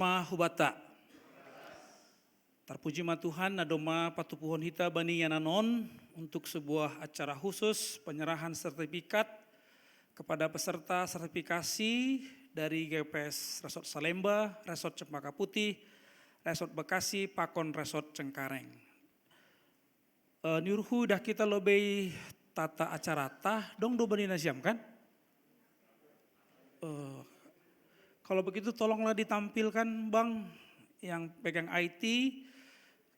Hubata. Terpuji ma Tuhan, nadoma patupuhon hita bani yananon untuk sebuah acara khusus penyerahan sertifikat kepada peserta sertifikasi dari GPS Resort Salemba, Resort Cempaka Putih, Resort Bekasi, Pakon Resort Cengkareng. Nyuruhu dah kita lebih tata acara tah, dong do bani nasiam kan? Kalau begitu tolonglah ditampilkan Bang yang pegang IT,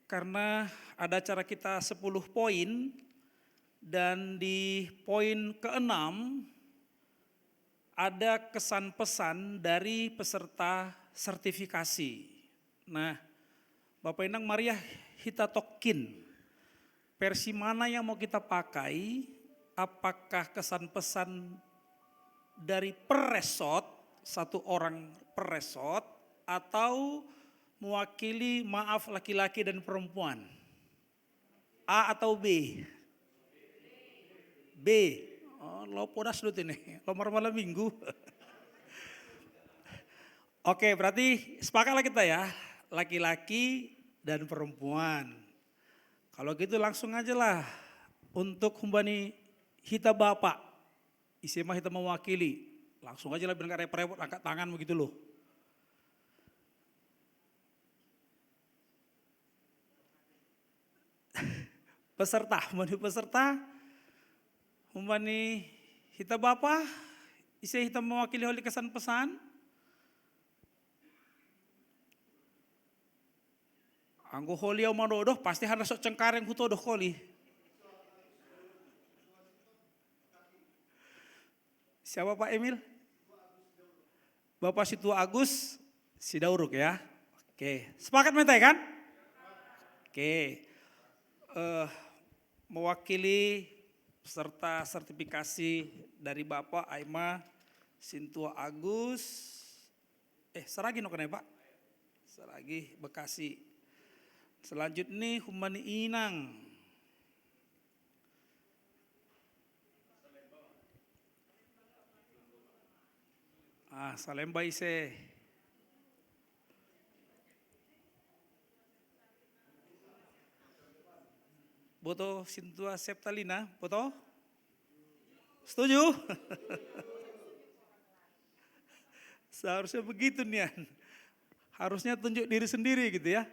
karena ada acara kita 10 poin dan di poin ke-6 ada kesan pesan dari peserta sertifikasi. Nah, Bapak Inang Maria kita tokin, versi mana yang mau kita pakai, apakah kesan pesan dari per resort, satu orang per resort, atau mewakili maaf laki-laki dan perempuan? A atau B? B. Oh, lo podas dulu ini, lo malam minggu. Oke, berarti sepakatlah kita ya, laki-laki dan perempuan. Kalau gitu langsung aja lah untuk humbani hita bapak, isema hita mewakili. Langsung aja lah biar gak repot-repot angkat tangan begitu loh. Peserta, humbani hita bapak, isi hita mewakili oleh kesan pesan. Anggo holi au madodoh pasti harus sok Cengkareng hutodoh koli. Siapa Pak Emil? Bapak Situ Agus Sidauruk ya. Oke, sepakat mentai kan? Oke, mewakili peserta sertifikasi dari Bapak Aima Sintua Agus. Seragi no kena Pak? Seragi Bekasi. Selanjutnya Humani Inang. Salemba ise. Boto Sintua Septalina, boto? Setuju? Seharusnya begitu nih. Harusnya tunjuk diri sendiri gitu ya.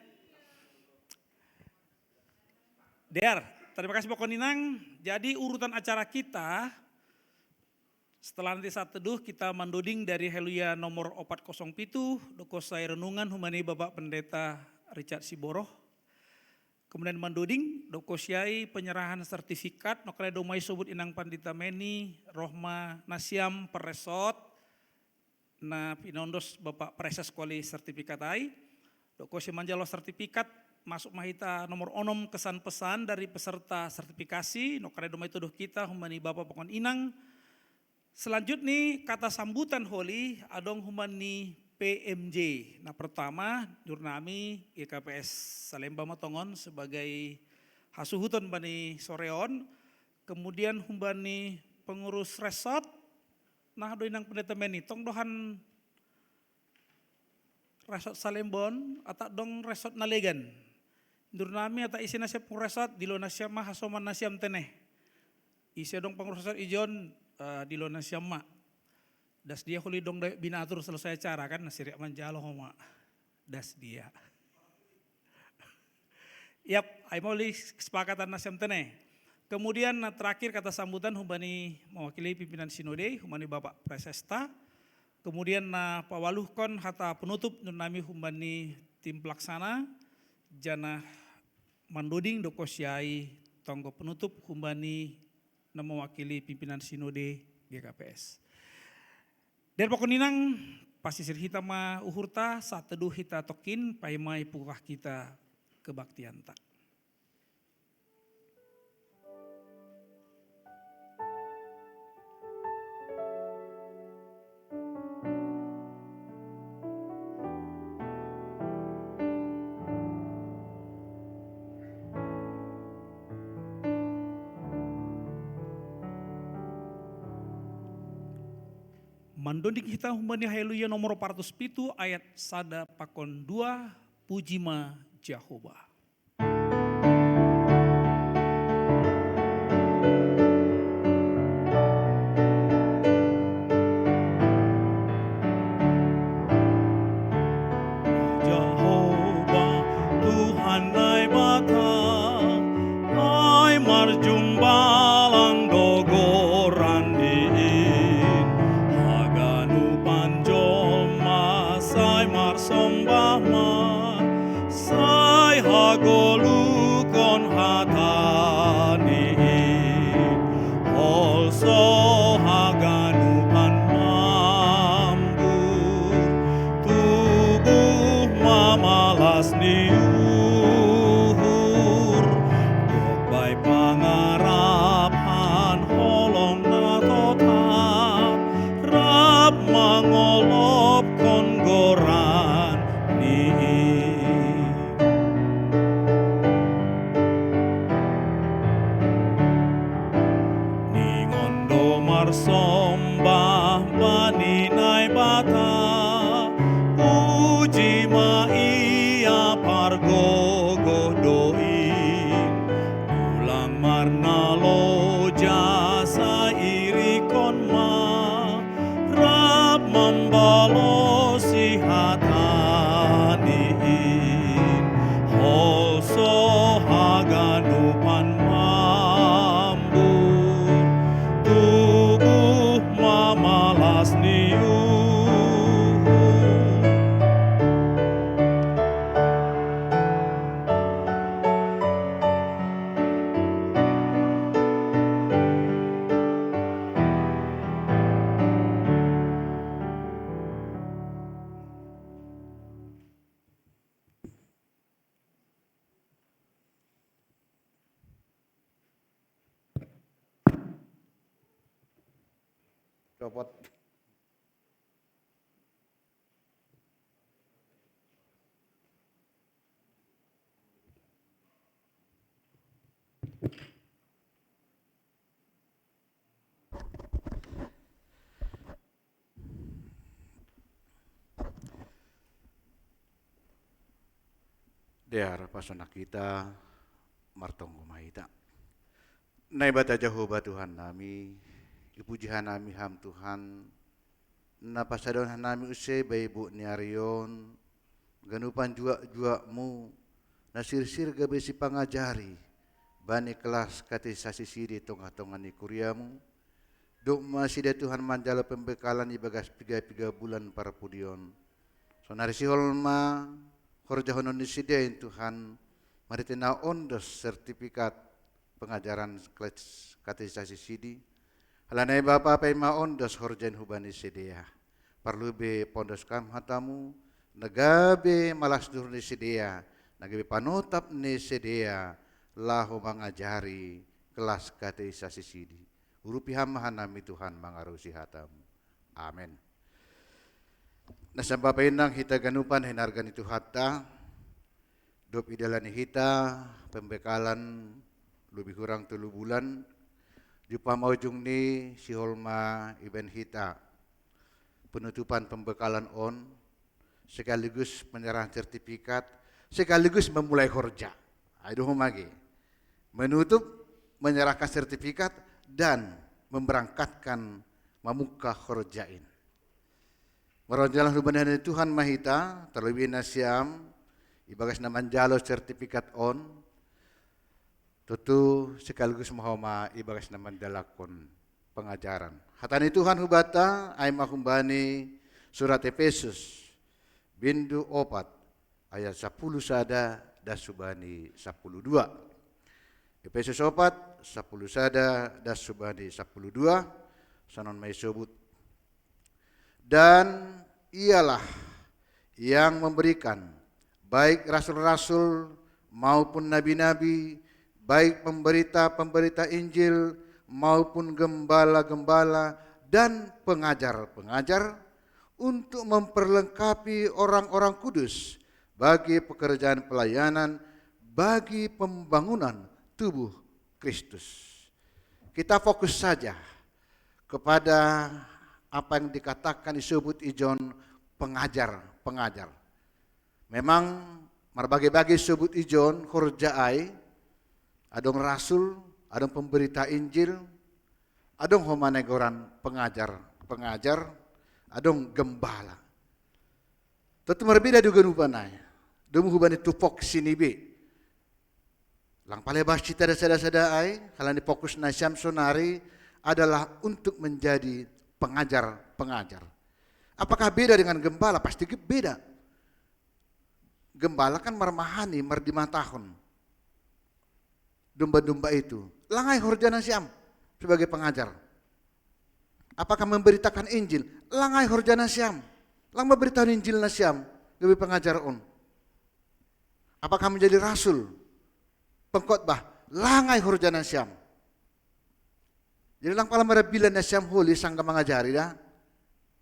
Der, terima kasih Pak Koninang. Jadi urutan acara kita, setelah nanti saat teduh kita mandoding dari Heluya nomor 407, dokosai renungan humani Bapak Pendeta Richard Siboroh. Kemudian mandoding dokosiai penyerahan sertifikat nokale domai sobut inang pandita meni rohma nasiam peresot na pinondos Bapak Preses Kuali sertifikat ai. Dokosi manjalo sertifikat masuk mahita nomor onom kesan pesan dari peserta sertifikasi nokale domai tuduh kita humani Bapak Pokon Inang. Selanjutnya kata sambutan holi adong humani PMJ. Nah pertama jurnami GKPS Salemba Matongon sebagai hasuhuton bani soreon. Kemudian humbani pengurus resort. Nah doinang pendeta meni tong dohan resort Salembon atau dong resort Nalegan. Jurnami atau isi nasiam resort di lo nasiam mah hasoman nasiam teneh. Isi dong pengurus resort ijon di lo nasiam mah. Das dia huli dong binatur selesai acara kan nasiriak manjalo homa. Das dia. Yap, ai mau kesepakatan nasiam teneh. Kemudian terakhir kata sambutan humbani mewakili pimpinan sinode, humbani Bapak Presesta. Kemudian pawaluhkon hata penutup nunami humbani tim pelaksana. Jana mandoding dokosiai tonggo penutup humbani mewakili pimpinan sinode GKPS. Dan Pokoninang pasisir hita ma uhurta saat teduh hita tokin paimai pukah kita kebaktian tak. Mandonding kita humani haleluya nomor 407 ayat sada pakon 2 pujima Jehovah. Jehovah Tuhan nai bata ai marjumbalang dogoran diin haganu panjol masai marsombah ma sai hagolu kon hataniin also haganu pan mambur tubuh mamalas niuhur gokbai pangarapan holong na totap rap mangolop konggoran ni ningondo marsombah bani nai bata puji ma ia pargogo doin ulang marna loja sa irikon ma rap membalosi hataniin holso haganupan mambur tubuh mamalas niu Copot. Dear pasona kita martonggo mahita. Nai bata Jehovah Tuhan nami, ipujihan nami ham Tuhan, na pasadon nami use baibu niarion, ganupan jua-juamu, na sir-sir gabesi pangajari, bani kelas kati sasisidi tonga-tonga ni kuriamu, duk masih Tuhan manjala pembekalan ibagas 3 bulan para pudion. Sonari si holma, horja honon disidain Tuhan, mari tena ondos sertifikat pengajaran kelas kati sasisidi, halanai bapa pai ma ondos horjen hubani sedia. Parlu be pondos kam hatamu, negabe malas dur ni sedia, negabe panotap ni sedia, lahu mangajari kelas kati sasisidi. Urupi hamahan nami Tuhan mangarusi hatamu. Amin. Nasamba painang hita ganupan hinargan itu hatta, dop idalani hita pembekalan lebih kurang 3 bulan. Jupa maujung ni si holma iben hita penutupan pembekalan on sekaligus penyerahan sertifikat sekaligus memulai kerja. Aduh magi menutup menyerahkan sertifikat dan memberangkatkan mamuka kerjain. Meronjalah rubanan Tuhan mahita terlebih nasiam ibagas naman jalo sertifikat on tentu sekaligus mahoma ibagas naman dalakon pengajaran. Hatani Tuhan hubata ay mahumbani surat Efesus bindu 4 ayat 10 sada dasubani 12. Efesus 4 10 sada dasubani 12 sanon may sebut. Dan ialah yang memberikan baik rasul-rasul maupun nabi-nabi, baik pemberita-pemberita Injil maupun gembala-gembala dan pengajar-pengajar untuk memperlengkapi orang-orang kudus bagi pekerjaan pelayanan, bagi pembangunan tubuh Kristus. Kita fokus saja kepada apa yang dikatakan disebut ijon pengajar. Memang marbagai-bagai sebut ijon horja ai, adong rasul, adong pemberita Injil, adong homanegoran pengajar, adong gembala. Tentu berbeda juga nubanai. Demu hubani tupok sinibi. Lang palebas cita sada ai, halan di fokus na Syamsonari adalah untuk menjadi pengajar. Apakah beda dengan gembala? Pasti beda. Gembala kan marmahani mardima tahun. Domba-domba itu. Langai horjana Syam sebagai pengajar. Apakah memberitakan Injil? Langai horjana Syam. Lang memberitakan Injil na Syam sebagai pengajar on. Apakah menjadi rasul? Pengkhotbah, langai horjana Syam. Jadi lang pala marabilan na Syam huli sangka mengajari dah.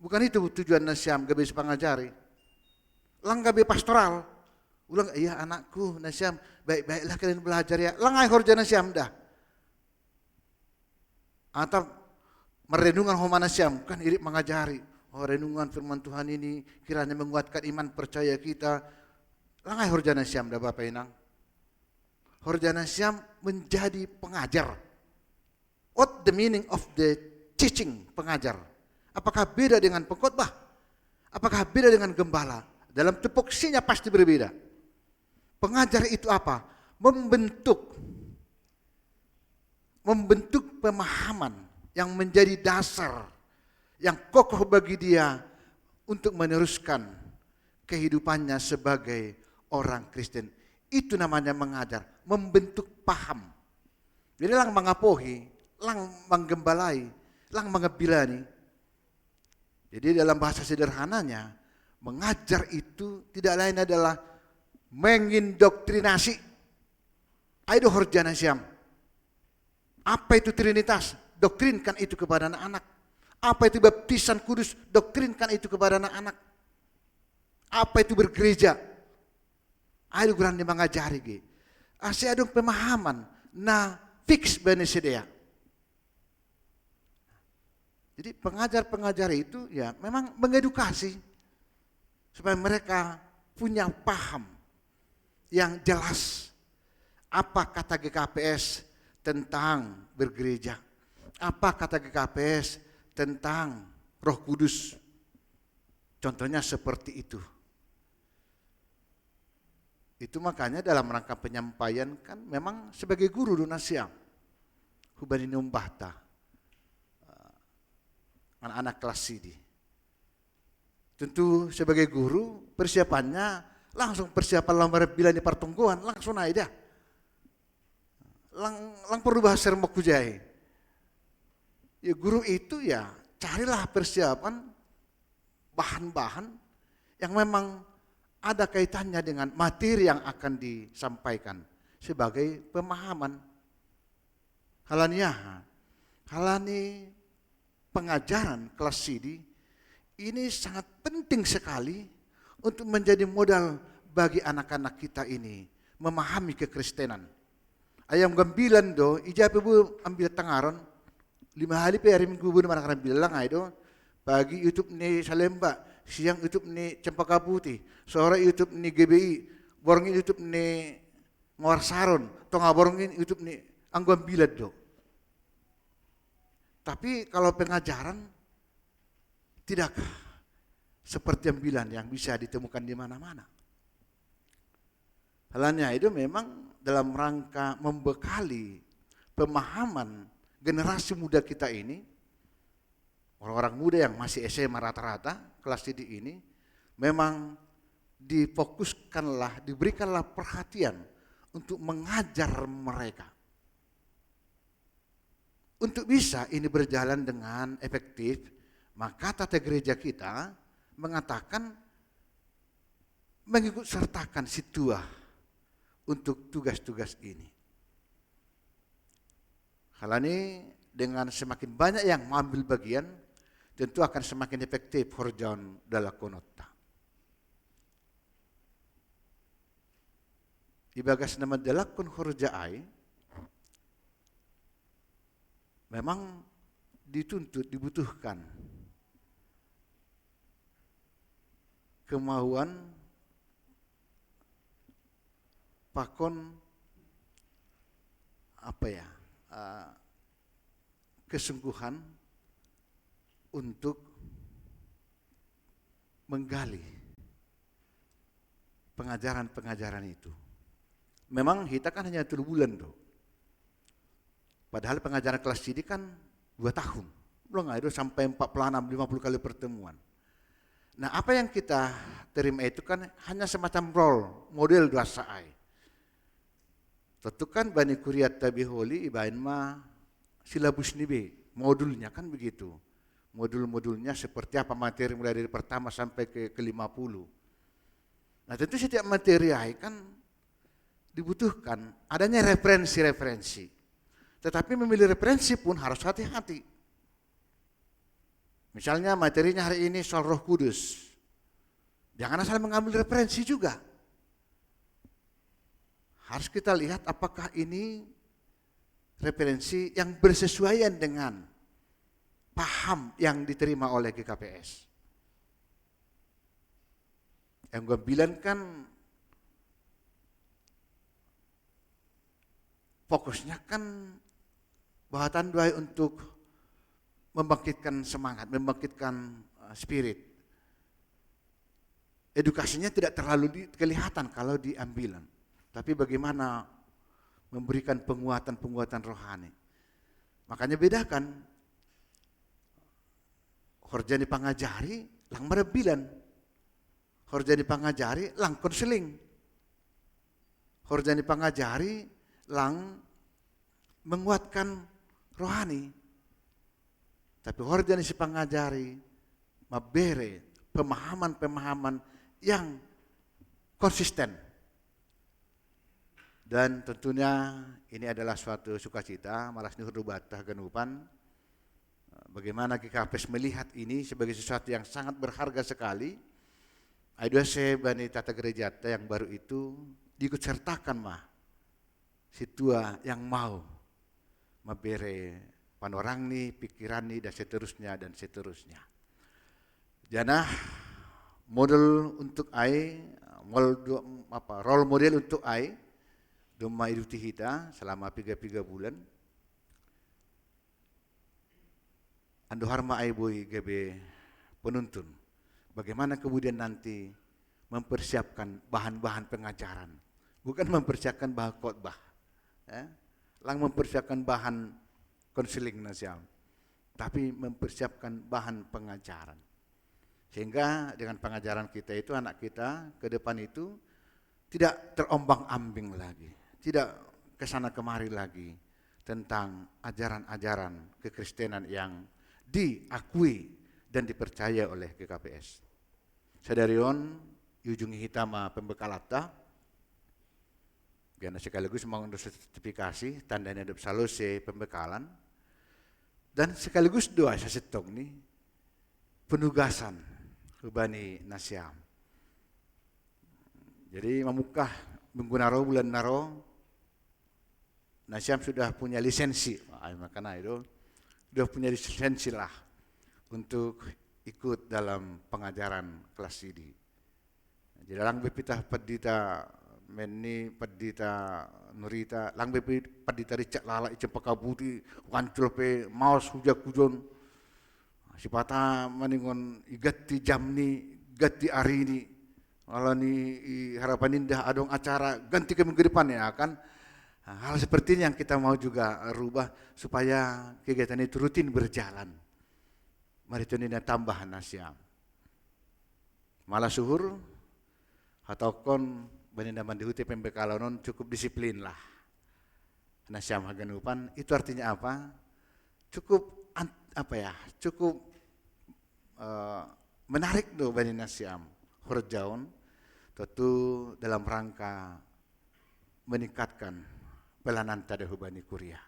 Bukan itu tujuan na Syam gabe pengajari. Lang gabe pastoral. Ulang, iya anakku na Syam, baik-baiklah kalian belajar ya. Langai horjana Syam dah. Atau merenungan homana Syam, kan irit mengajari. Oh, renungan firman Tuhan ini kiranya menguatkan iman percaya kita. Langai horjana Syam dah Bapak Inang. Horjana Syam menjadi pengajar. What the meaning of the teaching, pengajar? Apakah beda dengan pengkhotbah? Apakah beda dengan gembala? Dalam tupoksinya pasti berbeda. Pengajar itu apa? Membentuk pemahaman yang menjadi dasar, yang kokoh bagi dia untuk meneruskan kehidupannya sebagai orang Kristen. Itu namanya mengajar, membentuk paham. Jadi lang mengapohi, lang menggembalai, lang mengebilani. Jadi dalam bahasa sederhananya, mengajar itu tidak lain adalah mengindoktrinasi. Ayo horjana Syam. Apa itu Trinitas? Doktrinkan itu kepada anak-anak. Apa itu baptisan kudus? Doktrinkan itu kepada anak-anak. Apa itu bergereja? Ayo grande mengajari ge. Asih adong pemahaman na fix bani sedia. Jadi pengajar-pengajar itu ya memang mengedukasi supaya mereka punya paham yang jelas apa kata GKPS tentang bergereja, apa kata GKPS tentang Roh Kudus. Contohnya seperti itu. Itu makanya dalam rangka penyampaian kan memang sebagai guru Donasyam hubani numbahta anak-anak kelas CD. Tentu sebagai guru persiapannya langsung persiapan lambar bila di pertungguan langsung aja. Lang perlu bahasa remokujai. Ya guru itu ya carilah persiapan bahan-bahan yang memang ada kaitannya dengan materi yang akan disampaikan sebagai pemahaman. Halani pengajaran kelas CD ini sangat penting sekali untuk menjadi modal bagi anak-anak kita ini memahami kekristenan. Ayam gambilan do, ijab ibu ambil tangaron 5 hari pe hari minggu bu mana bilang do pagi YouTube ni Salemba, siang YouTube ni Cempaka Putih, sore YouTube ni GBI, borongin YouTube ni Ngawar Saron, tonga borongin YouTube ni Angguan Bilad do. Tapi kalau pengajaran tidakkah seperti yang bilang yang bisa ditemukan di mana-mana. Halnya itu memang dalam rangka membekali pemahaman generasi muda kita ini, orang-orang muda yang masih SMA rata-rata kelas CD ini, memang difokuskanlah, diberikanlah perhatian untuk mengajar mereka. Untuk bisa ini berjalan dengan efektif, maka tata gereja kita mengatakan mengikut sertakan si tua untuk tugas-tugas ini. Hal ini dengan semakin banyak yang mengambil bagian, tentu akan semakin efektif horjaun dalam konota. Ibagas nama dalakun horjaai, memang dituntut, dibutuhkan kemauan pakon kesungguhan untuk menggali pengajaran-pengajaran itu. Memang kita kan hanya 3 bulan tuh. Padahal pengajaran kelas CD kan 2 tahun. Belum itu sampai 46-50 kali pertemuan. Nah, apa yang kita terima itu kan hanya semacam role model doasai. Tentu kan bani kuriat tabi holi ibain ma silabus nibe, modulnya kan begitu. Modul-modulnya seperti apa materi mulai dari pertama sampai ke-50. Nah, tentu setiap materi kan dibutuhkan adanya referensi-referensi. Tetapi memilih referensi pun harus hati-hati. Misalnya materinya hari ini soal Roh Kudus. Jangan asal mengambil referensi juga. Harus kita lihat apakah ini referensi yang bersesuaian dengan paham yang diterima oleh GKPS. Yang gue bilang kan fokusnya kan bahatan doa untuk membangkitkan semangat, membangkitkan spirit. Edukasinya tidak terlalu kelihatan kalau diambilan. Tapi bagaimana memberikan penguatan-penguatan rohani. Makanya bedakan. Horjani pangajari, lang marabilan. Horjani pangajari, lang konseling. Horjani pangajari, lang menguatkan rohani. Tapi horjani si pangajari, mabere pemahaman-pemahaman yang konsisten. Dan tentunya ini adalah suatu sukacita, malas nihurubata ganupan. Bagaimana GKPS melihat ini sebagai sesuatu yang sangat berharga sekali. Aidua se bani tata gereja yang baru itu diikut sertakan mah situa yang mau mabere panorang nih, pikiran nih dan seterusnya. Jana model untuk role model untuk Doma hidup kita selama 3 bulan. Ando harma boy gebe penuntun. Bagaimana kemudian nanti mempersiapkan bahan-bahan pengajaran. Bukan mempersiapkan bahan khotbah. Lang mempersiapkan bahan konseling nasiam. Tapi mempersiapkan bahan pengajaran. Sehingga dengan pengajaran kita itu, anak kita ke depan itu tidak terombang-ambing lagi. Tidak kesana kemari lagi tentang ajaran-ajaran kekristenan yang diakui dan dipercaya oleh GKPS. Sadarion ujungi hitama pembekalata, biar sekaligus mengunduh sertifikasi tandanya hidup salose pembekalan, dan sekaligus doa sasetong nih penugasan hubani nasiam. Jadi memukah minggu naro bulan naro nasiam sudah punya lisensi, makanya itu sudah punya lisensi lah untuk ikut dalam pengajaran kelas ini. Jadi lang bepita pedita menni pedita nurita lang pedita ricak lala icem pakabuti wancul pe maus hujak kujon sipata maningon igati jam ni gati hari ni kalau ni harapan indah adong acara ganti ke minggu depan ya kan. Hal seperti ini yang kita mau juga rubah supaya kegiatan itu rutin berjalan. Mari tunina tambah nasiam. Malah suhur atau kon beninda mandihute pembekalanon cukup disiplin lah. Nasiam haganupan itu artinya apa? Cukup cukup menarik do bani nasiam. Horjaun tentu dalam rangka meningkatkan pelanan tada hubani kuliah.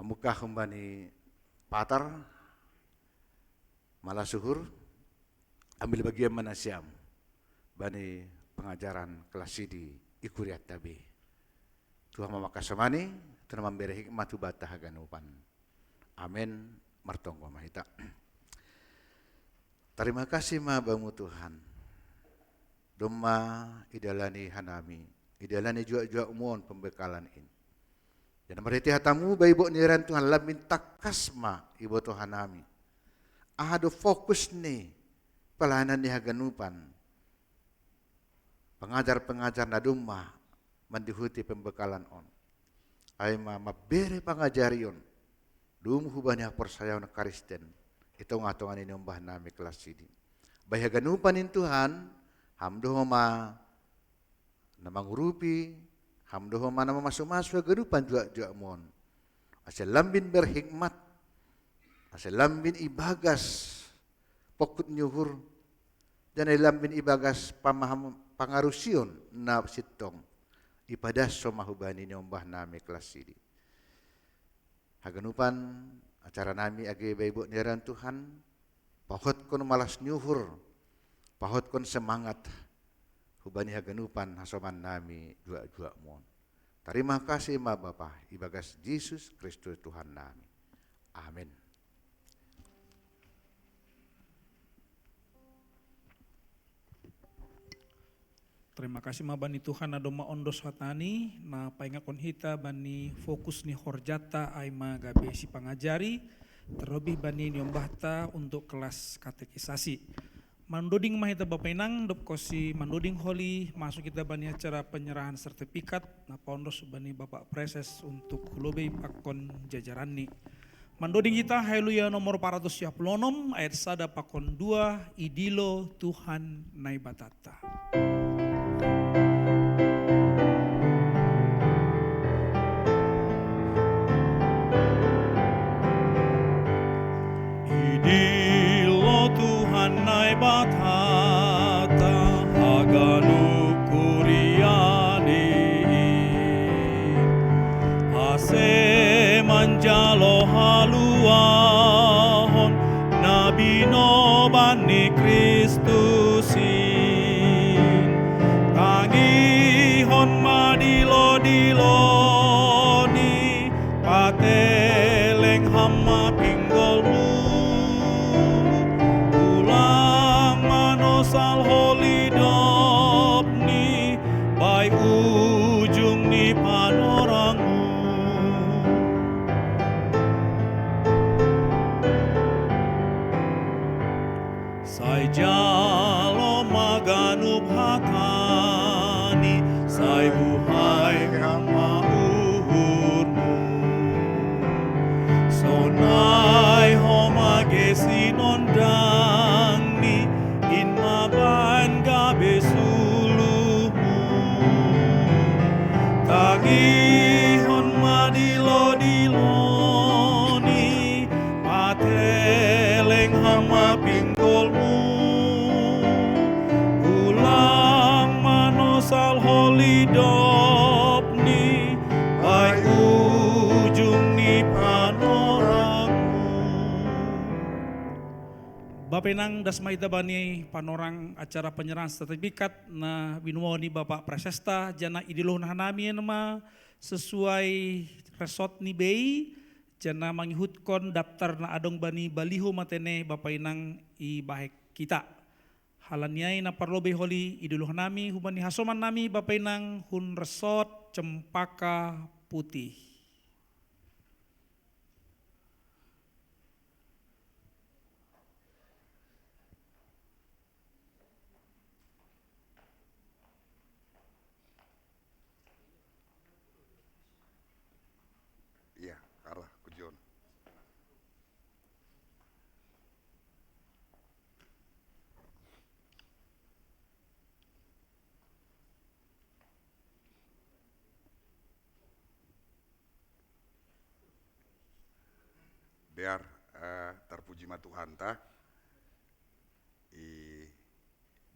Memukah hubani patar malah suhur ambil bagian manasiam bani pengajaran kelas di ikuriat tabi. Tuhan memakas semani, Tuhan memberi hikmat hubata haganupan. Amin. Martonggo mahita. Terima kasih mabamu Tuhan. Doma idalani hanami, idalani jua-jua umon pembekalan ini. Dan mereti hatamu bayi ibu niran Tuhan lamin takasma ibu Tuhan nami. Ahado fokus nih pelayanan di haganupan. Pengajar-pengajar na duma mandihuti pembekalan on. Aima mabere pangajarion. Dum hubanya persayaw na Kristen. Ito nga tungan ini umbah nami kelas ini. Bayi haganupan in Tuhan, hamdo ma namangrupi, hamdo ma nama masuk-masuk haganupan jua-jua mon. Asal lambin berhikmat, asal lambin ibagas, pokut nyuhur, dan lambin ibagas pamaham pangarusion na sitong ipadas so mahubani ni umbah nami kelas ini. Haganupan acara nami agi ibu niran Tuhan, pahot kon malas nyuhur, pahot kon semangat, hubani haganupan hasoman nami jua-jua mon. Terima kasih ma Bapa, ibagas Yesus Kristus Tuhan nami. Amin. Terima kasih ma bani Tuhan adoma ondos hatani na paingakon hita bani fokus ni horjata aima gabe si pangajari terlebih bani nyombahta untuk kelas katekisasi. Mandoding mahita bapainang dop kosi mandoding holi masuk kita bani acara penyerahan sertifikat na pondos bani Bapak Preses untuk lobe pakon jajaran ni. Mandoding kita haleluya nomor 426 ayat sada pakon 2 idilo Tuhan naibatata. Idilo Tuhan naibatata haganu kuriani ase manjalo haluahon nabi no bani Kristusin tangihon madilo diloni pateleng hama pinggolmu sal holi dopni bai ujung ni panorangu sai jalo maganup hatani sai buhai kama uhurmu sonai homa gesinon dangni maban gabe sulumu tagihon madilo diloni pateleng hama pinggolmu ulang manosal holi dopni bai ujung ni panorangu. Bapenang dasmaita bani panorang acara penyerahan sertifikat na binuoni Bapak Presesta jana idilo hanami nama sesuai resort ni bei jana mangihutkon daftar na adong bani baliho matene bapainang i bahek kita. Halaniai na parlobe holi idilo hanami hubani hasoman nami bapainang hun resort Cempaka Putih. Iya, arah kujon. Biar terpuji ma Tuhan ta i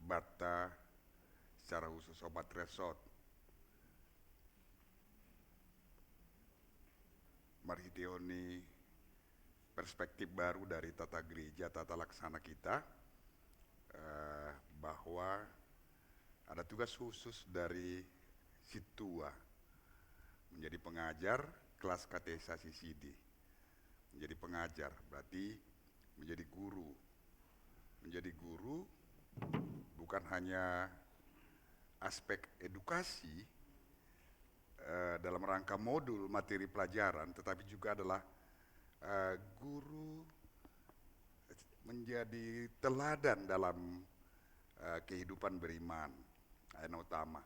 bata secara khusus sobat resort marhitioni perspektif baru dari tata gereja, tata laksana kita, bahwa ada tugas khusus dari Situa menjadi pengajar kelas katekisasi CD. Menjadi pengajar berarti menjadi guru menjadi guru bukan hanya aspek edukasi dalam rangka modul materi pelajaran, tetapi juga adalah guru menjadi teladan dalam kehidupan beriman. Ayana utama.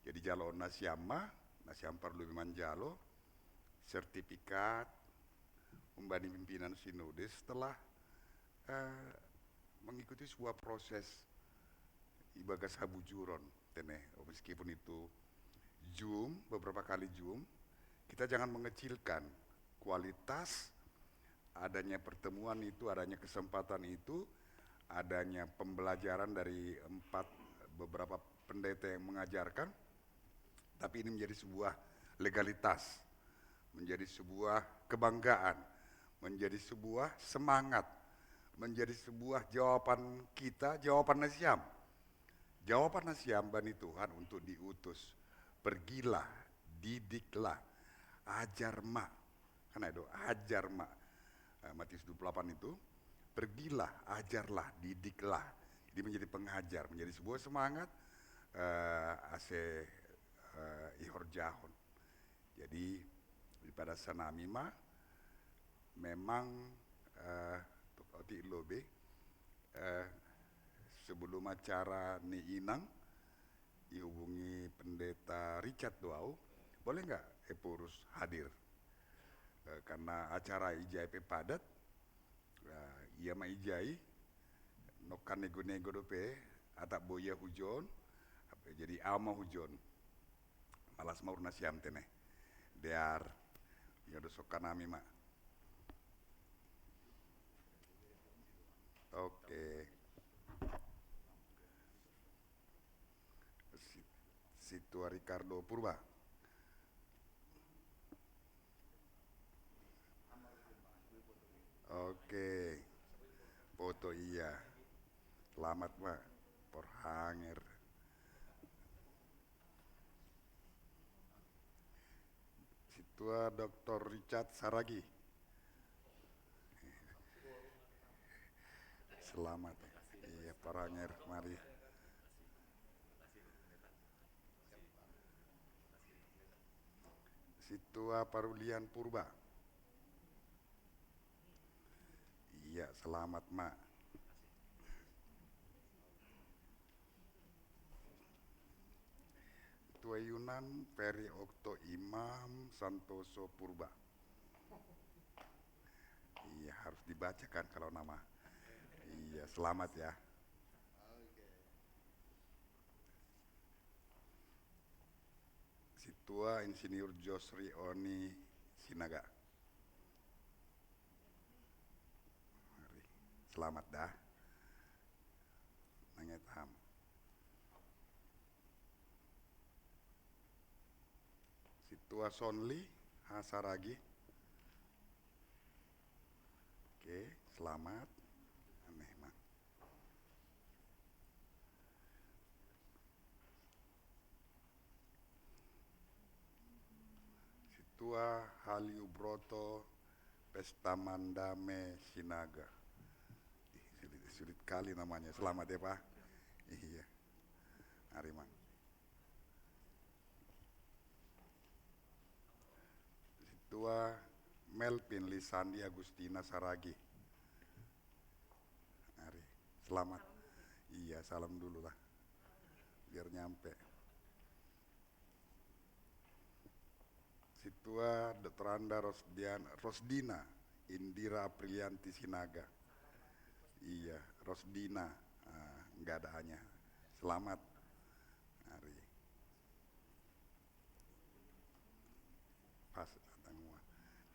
Jadi jalo nasiam perlu manjalo sertifikat umbani pimpinan sinode setelah mengikuti sebuah proses ibagas habujuron teneh, meskipun itu beberapa kali kita jangan mengecilkan kualitas adanya pertemuan itu, adanya kesempatan itu, adanya pembelajaran dari beberapa pendeta yang mengajarkan, tapi ini menjadi sebuah legalitas, menjadi sebuah kebanggaan, menjadi sebuah semangat, menjadi sebuah jawaban kita, jawaban Nasiam. Jawaban Nasiam Bani Tuhan untuk diutus. Pergilah, didiklah, ajar mak. Karena itu ajar mak. Matius 28 itu, pergilah, ajarlah, didiklah. Jadi menjadi pengajar, menjadi sebuah semangat ihor jahon. Jadi pada sanami mah memang oti lobe sebelum acara ni inang dihubungi pendeta Richard Doau, boleh nggak Epurus hadir? Karena acara ijai padat, ia ma ijai nokan nego-nego dope atak boya hujon, jadi ama hujon malas mau nasiam teneh dear ya dosokan nami mak. Oke. Situa Ricardo Purba. Oke. Foto iya. Selamat mak. Porhanger. Situa Dr. Richard Saragi. Selamat. Iya, Porhanger, mari. Situa Parulian Purba. Iya, selamat mak. Tua Yunan Peri Okto Imam Santoso Purba. Iya, harus dibacakan kalau nama. Iya, selamat ya. Situa Insinyur Josri Oni Sinaga. Mari. Selamat dah. Nangetam. Situa Sonli Hasaragi. Oke, selamat. Aneh mak. Situa Haliu Broto Pesta Mandame Sinaga. Sulit kali namanya. Selamat ya Pak. Iya. Mari mak. Situa Melvin Lisandi Agustina Saragi. Mari. Selamat. Iya, salam dulu lah. Biar nyampe. Situa Dr. Anda Rosdina Indira Aprilianti Sinaga. Iya, Rosdina. Enggak ada hanya. Selamat. Mari. Pas semua.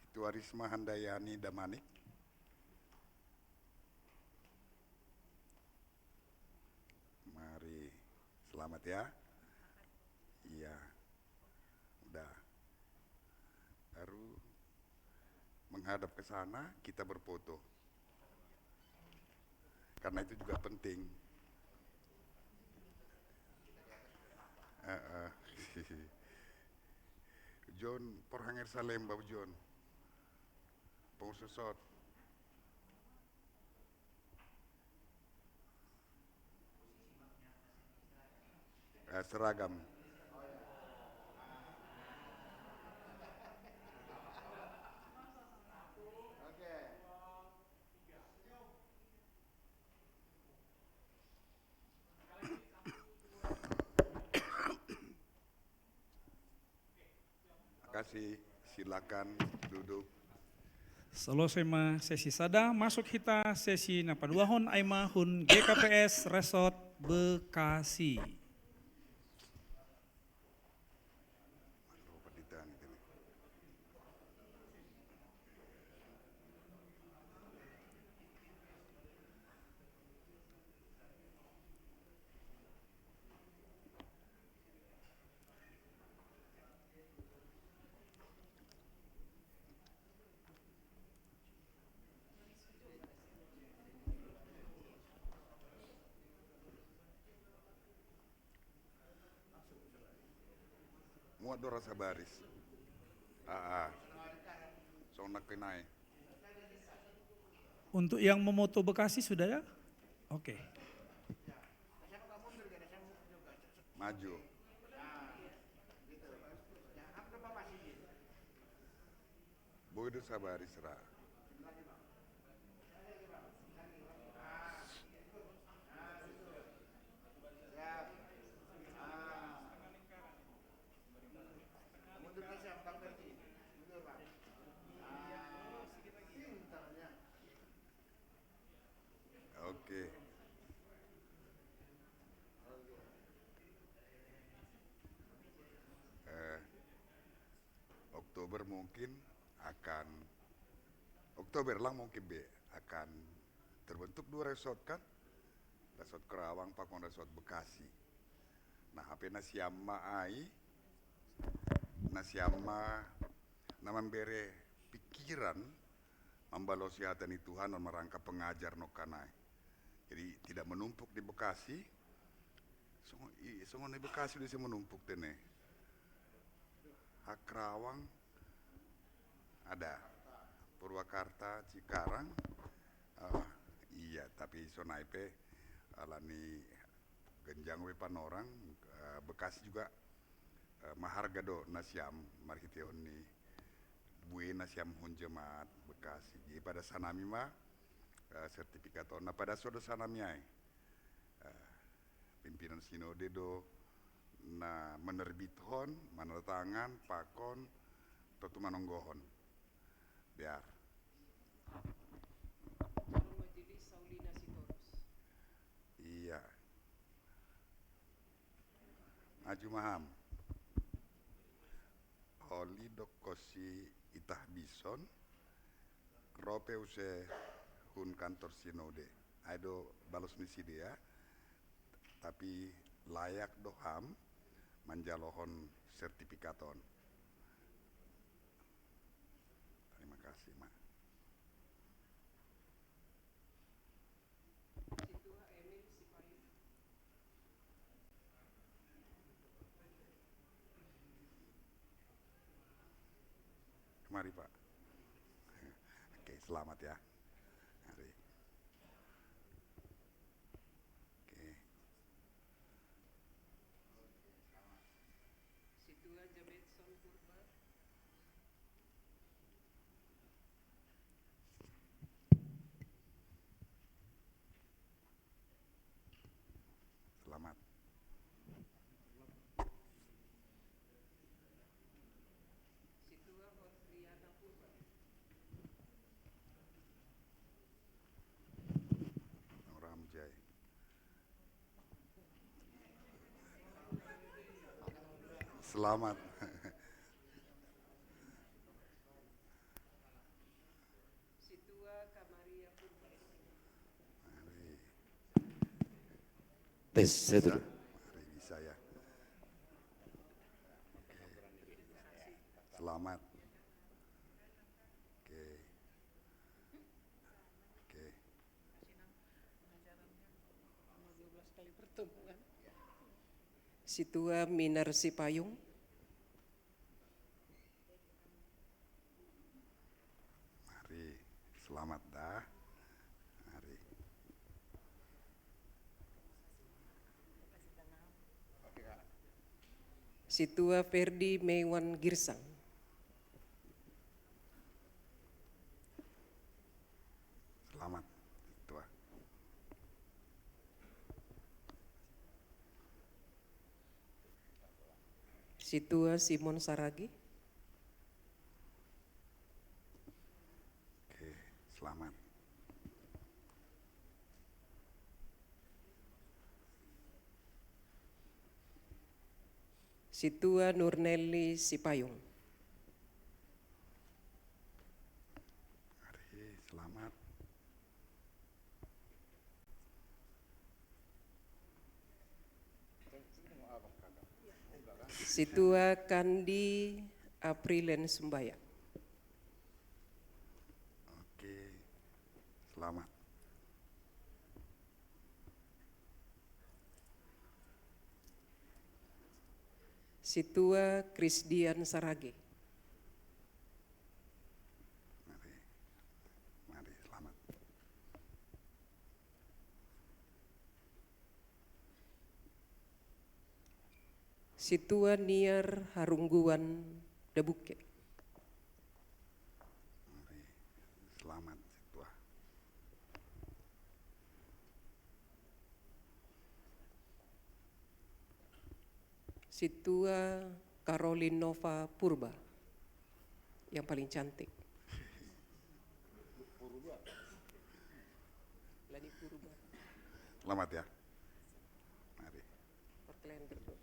Situa Risma Handayani Damanik. Mari. Selamat ya. Iya. Udah. Baru menghadap ke sana kita berfoto. Karena itu juga penting. John Porhanger Salem Bau John. Pengusosot. seragam. Terima kasih, silakan duduk. Selesai sesi sada, masuk kita sesi napaduahon aima hun GKPS Resort Bekasi. Muat do rasa baris. Ah, sonak kenai. Untuk yang memoto Bekasi sudah ya? Oke. Maju. Boy do sabaris ra. Oke. Oktober mungkin akan Oktober lang mungkin akan terbentuk 2 resort kan, Resort Kerawang pakon Resort Bekasi. Nah, HP nasiama ai nasiama na membere pikiran membalosi hatani Tuhan dan merangkap pengajar no kanai. Jadi tidak menumpuk di Bekasi. Semua di Bekasi bisa menumpuk tene. Kerawang ada, Purwakarta, Cikarang, iya tapi sonaipe alani genjang we panorang, Bekasi juga maharga do nasiam marhiteon ni bue nasiam hun jemaat Bekasi. Jadi pada sanami mah sertifikat na pada sodo sanami ai pimpinan sinode do na menerbithon manantangan pakon totu manonggohon biar iya maju maham holi dokosi itah bison rope use hun kantor sinode aido balos misi dia tapi layak doham manjalohon sertifikaton. Terima kasih, Mak. Mari, Pak. Oke, selamat ya. Mari. Oke. Selamat. Ramjai. Selamat. Tes satu. Mari bisa ya. Selamat. Oke. Oke. Situa Minarsi Payung. Mari, selamat dah. Mari. Oke, Kak. Situa Ferdi Mewan Girsang. Selamat, Tua. Situa Simon Saragi. Oke, selamat. Situa Nurneli Sipayung. Mari, selamat. Situa Kandi Aprilen Sumbaya. Oke, selamat. Situa Krisdian Saragi. Mari, mari, selamat. Situa Niar Harungguan Debuke. Mari, selamat, Tua. Situa Caroline Nova Purba. Yang paling cantik. Lagi Purba. Selamat ya. Mari. Perkelahian berdua.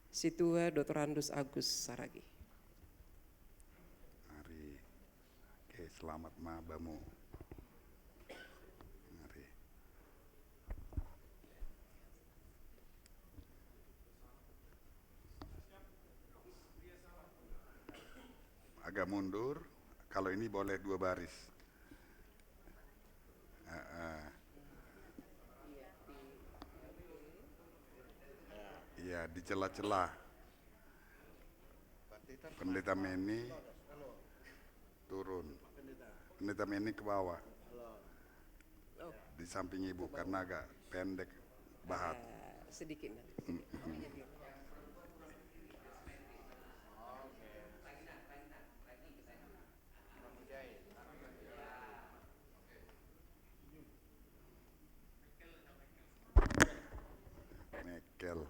Situa Dr. Andus Agus Saragi. Mari. Oke, selamat Mabamu. Mari. Agak mundur. Kalau ini boleh 2 baris. Iya, di celah-celah. Pendeta Meni turun. Pendeta Meni ke bawah. Di samping ibu karena agak pendek bahat. Sedikit nanti. Mekel.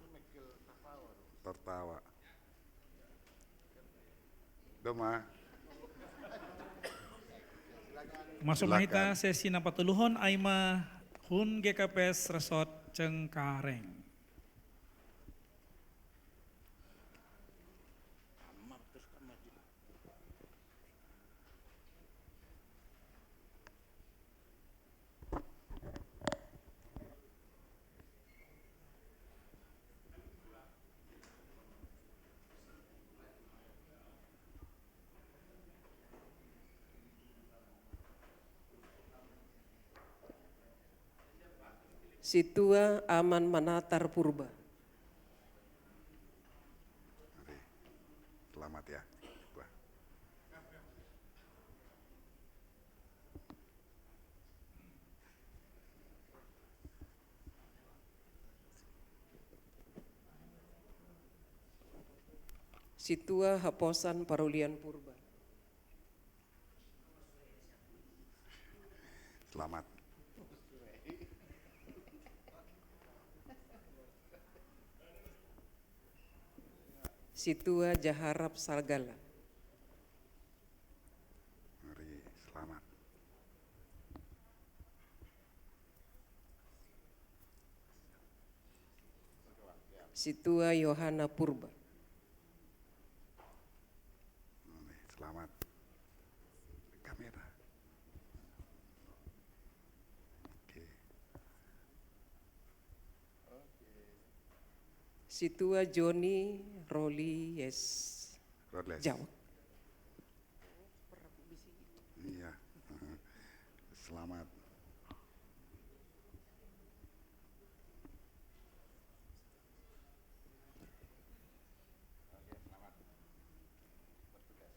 Tertawa. Doma. Masuk Silakan. mahita sesi napatuluhon Aima Hun GKPS Resort Cengkareng. Situa Aman Manatar Purba. Mari. Selamat ya. Tua. Situa Haposan Parulian Purba. Selamat. Situa Jaharap Sargala. Mari, selamat. Situa Yohana Purba. Mari, selamat. Kamera. Oke. Situa Joni Roli Rodles. Jawa. Iya. Selamat.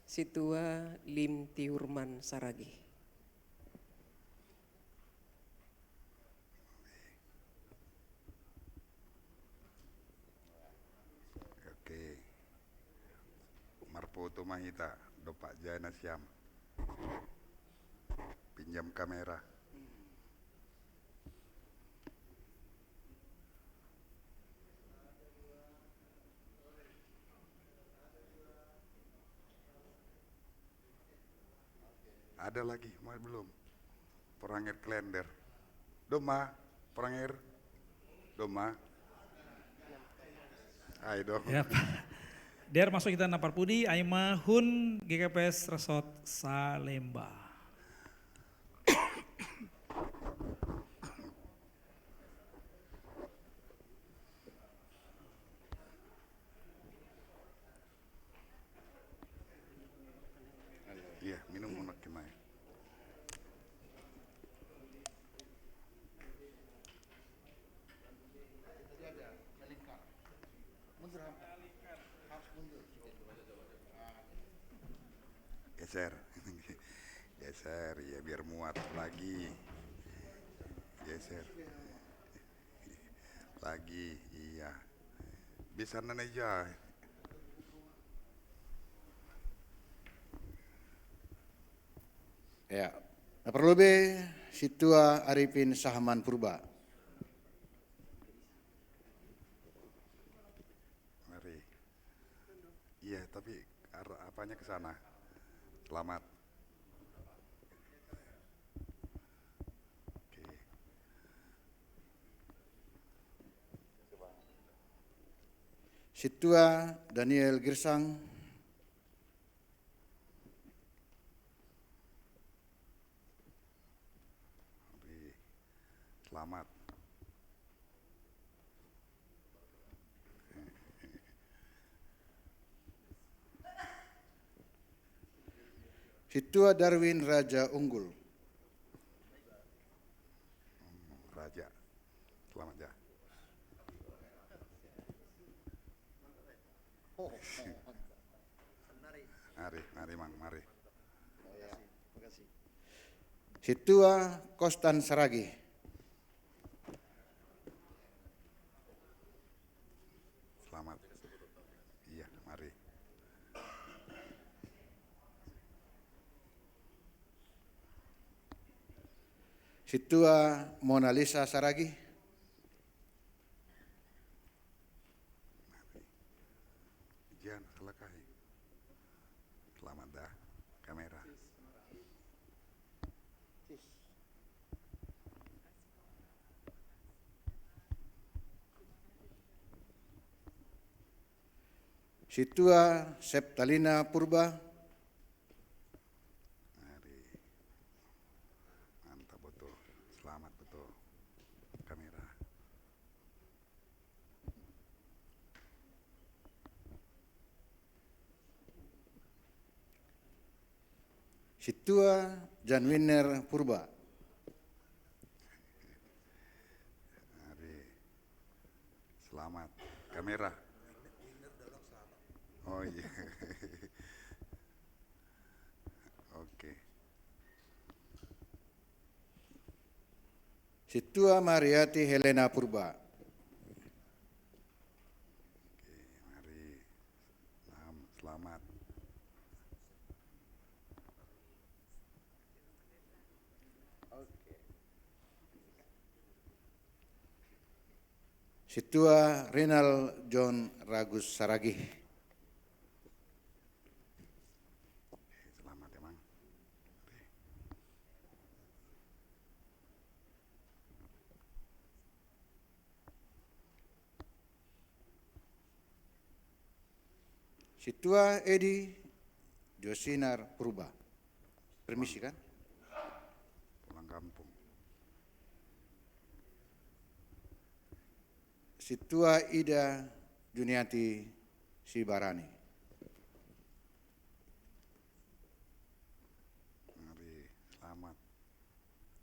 Situa Lim Tiurman Saragi. foto Mahita, do Pak Jana Siam. Pinjam kamera. Ada lagi, belum. Porangir Klender. Doma, porangir. Doma. Ayo dong. Ya, Pak. Der masuk kita napar pudi, Aima Hun GKPS Resort Salemba. Iya, minum unak kemai. Geser, geser ya biar muat lagi. Geser, lagi, iya. Bisa aja. Ya, perlu be Situa Arifin Sahman Purba. Mari. Iya, tapi apanya ke sana? Selamat. Oke. Situa Daniel Girsang. Mari. Selamat. Situa Darwin Raja Unggul. Raja. Selamat ya. Mari, Mang, mari. Situa Kostan Saragi. Selamat. Iya, mari. Situa Mona Lisa Saragi. Jangan salah kai. Selamat dah. Kamera. Situa Septalina Purba. Mari. Mantap betul. Selamat betul. Kamera. Situa Janwiner Purba. Mari. Selamat. Kamera. Oh iya. Oke. Situa Mariati Helena Purba. Oke, mari. Selamat. Situa Renal John Ragus Saragi. Selamat ya, Mang. Mari. Situa Edi Josinar Purba. Permisi kan? Pulang kampung. Situa Ida Juniati Sibarani. Mari. Selamat.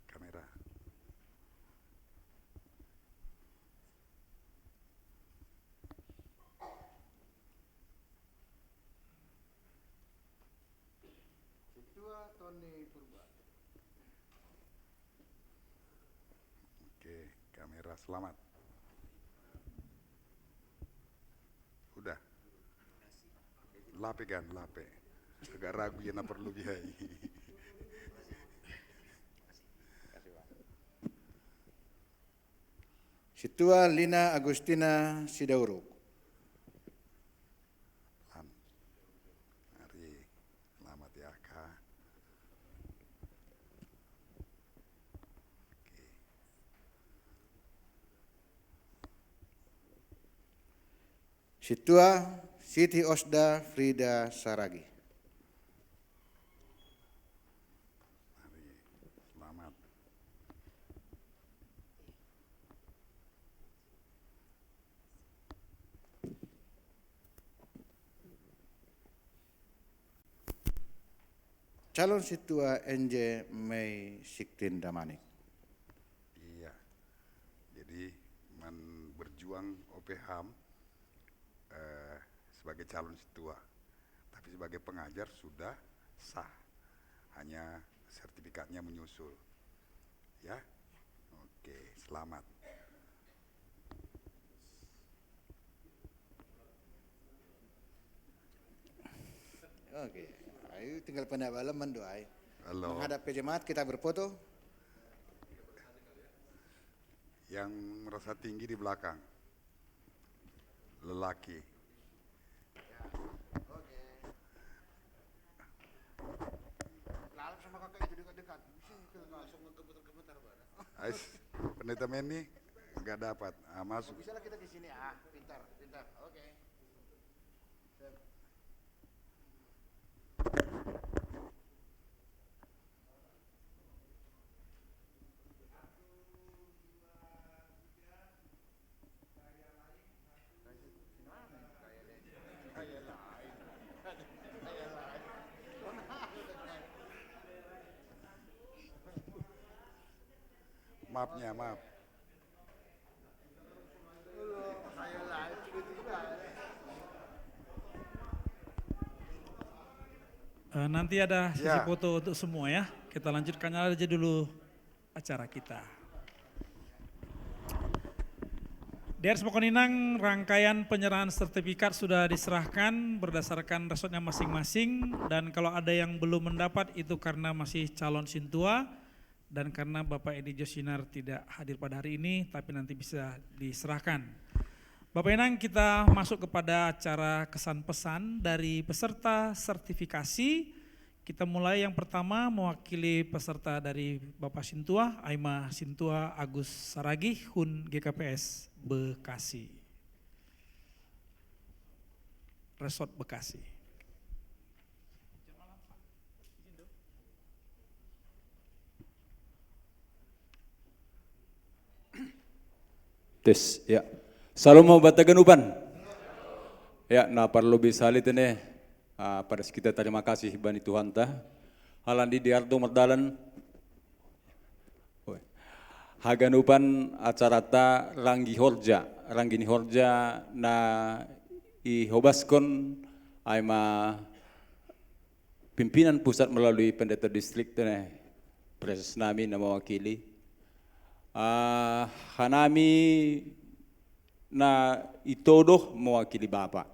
Kamera. Situa Tony Purba. Oke, kamera selamat. Udah. lape kan, lape. Agak ragu ya na perlu biaya. Situa Lina Agustina Sidauruk. Mari, selamat ya Kak. Oke. Situa Siti Osda Frida Saragi. Mari, selamat. Calon Situa NJ Mei Siktin Damanik. Iya, jadi berjuang OPHAM sebagai calon situa, tapi sebagai pengajar sudah sah, hanya sertifikatnya menyusul. Ya, oke, selamat. Oke, ayo tinggal pendapalan mendoai. Halo. Menghadap ke jemaat kita berfoto. Yang merasa tinggi di belakang, lelaki. Lalu sama kakak itu dekat-dekat. Langsung gemetar-gemetar. Ais, pendeta Meni nggak dapat. Masuk. Bisa lah kita di sini. Pintar. Oke. Maaf. Nanti ada sesi Ya. foto untuk semua ya. Kita lanjutkan aja dulu acara kita. Ders Pokoninang, rangkaian penyerahan sertifikat sudah diserahkan berdasarkan resotnya masing-masing, dan kalau ada yang belum mendapat itu karena masih calon sintua dan karena Bapak Edi Josinar tidak hadir pada hari ini, tapi nanti bisa diserahkan. Bapak Inang, kita masuk kepada acara kesan pesan dari peserta sertifikasi. Kita mulai yang pertama mewakili peserta dari Bapak Sintua, Aima Sintua Agus Saragi, Hun GKPS Bekasi. Resort Bekasi. Tes, ya. Salam mau bataganupan. Ya, na perlu bisa lihat ini. Pada kita terima kasih bani Tuhan ta. Halandi di ardo merdalan. Haganupan acara ta ranggini horja na i hobaskon aima pimpinan pusat melalui pendeta distrik tene proses nami na mewakili. Hanami na itodoh mewakili Bapak.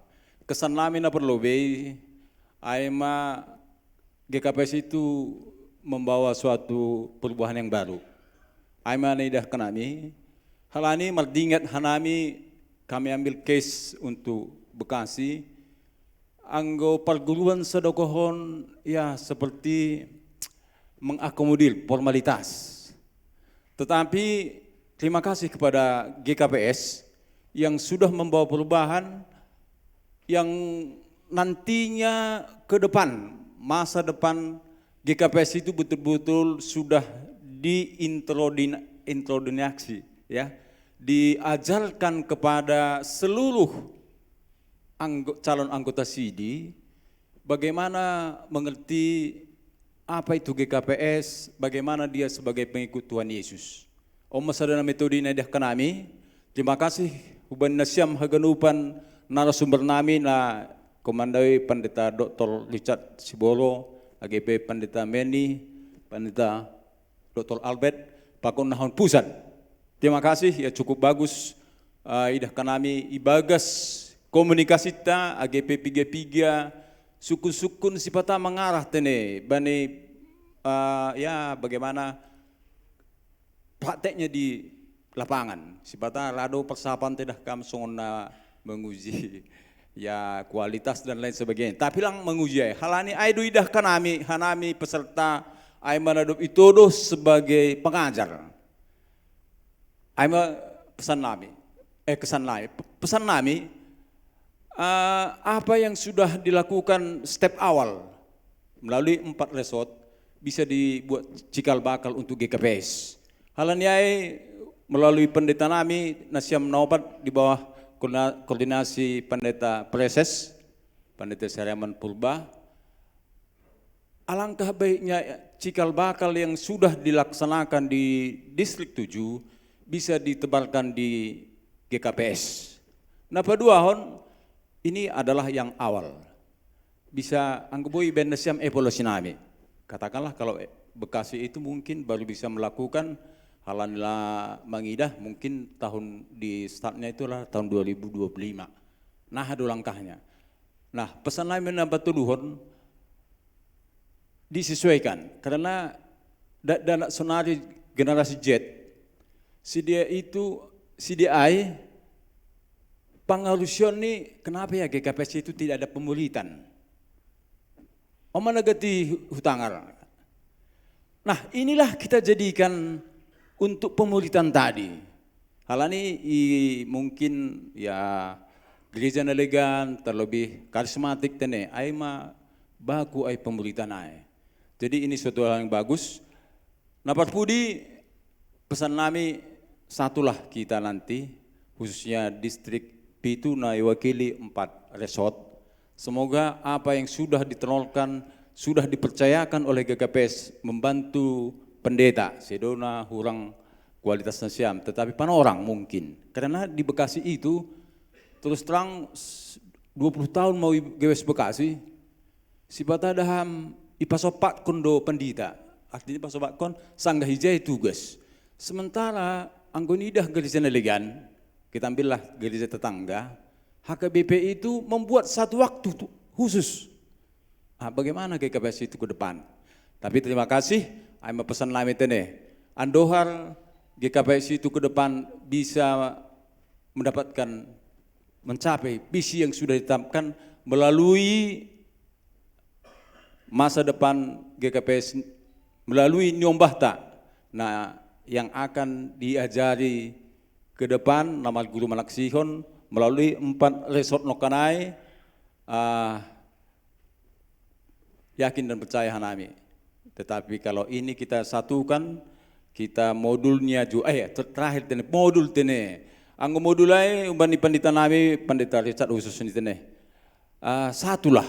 Kesan namin na perlu aima GKPS itu membawa suatu perubahan yang baru. Aima nidah kanami, halani mardingat hanami kami ambil case untuk Bekasi. Anggo perguruan sedokohon ya seperti mengakomodir formalitas. Tetapi terima kasih kepada GKPS yang sudah membawa perubahan yang nantinya ke depan, masa depan GKPS itu betul-betul sudah diintrodinasi, ya, diajarkan kepada seluruh calon anggota SIDI bagaimana mengerti apa itu GKPS, bagaimana dia sebagai pengikut Tuhan Yesus. Om masadana metode nadah kanami. Terima kasih Uban Nasyam haganupan narasumber nami na Komandai Pendeta Dr. Richard Siboro, AGP Pendeta Meni, Pendeta Dr. Albert, Pakon Nahon Pusat. Terima kasih, ya cukup bagus. Idah kanami ibagas komunikasi ta AGP 33 sukun-sukun sipata mengarah tene bani ya bagaimana prakteknya di lapangan. Sipata rado persapan tidak kam songona menguji ya kualitas dan lain sebagainya. Tapi lang menguji halani ai duidah kanami hanami peserta ai manadop itodo sebagai pengajar. Ai pesan nami apa yang sudah dilakukan step awal melalui 4 resort bisa dibuat cikal bakal untuk GKPS. Halaniai melalui pendeta nami Nasiam Nopat di bawah koordinasi pendeta Preses, pendeta Sariaman Purba. Alangkah baiknya cikal bakal yang sudah dilaksanakan di distrik 7 bisa ditebarkan di GKPS. Nah, paduahon ini adalah yang awal. Bisa anggapoi benesiam evolusi nami. Katakanlah kalau Bekasi itu mungkin baru bisa melakukan halanlah mengidah mungkin tahun di startnya itulah tahun 2025. Nah, ada langkahnya. Nah, pesan lain menambah tuduhan disesuaikan karena dana sonari generasi Z CDI pengarusion nih kenapa ya GKPS itu tidak ada pemuritan? Oma negati hutangar. Nah, inilah kita jadikan untuk pemuritan tadi. Halani mungkin ya gereja elegan terlebih karismatik tene ai ma baku ai pemuritan ai. Jadi ini suatu hal yang bagus. Napat pudi pesan nami satulah kita nanti khususnya distrik itu wakili 4 resort. Semoga apa yang sudah ditenolkan, sudah dipercayakan oleh GKPS membantu pendeta, sedona hurang kualitas nasiam, tetapi pan orang mungkin. Karena di Bekasi itu, terus terang 20 tahun mau gewes Bekasi, si bata daham ipasopat kondo pendeta, artinya pasopat kon sanggah hijai tugas. Sementara anggonidah gereja elegan, kita ambillah gereja tetangga, HKBP itu membuat satu waktu khusus. Nah, bagaimana GKPS itu ke depan? Tapi terima kasih, saya pesan lami tene, andohar GKPS itu ke depan bisa mendapatkan, mencapai visi yang sudah ditetapkan melalui masa depan GKPS, melalui Nyombahta. Nah, yang akan diajari ke depan nama guru Malaksihon melalui 4 resort nokanai, yakin dan percaya hanami. Tetapi kalau ini kita satukan, kita modulnya juga, terakhir tene modul tene, anggo modulai ubani pandita nami, pandita Richard khusus ini tene, satulah.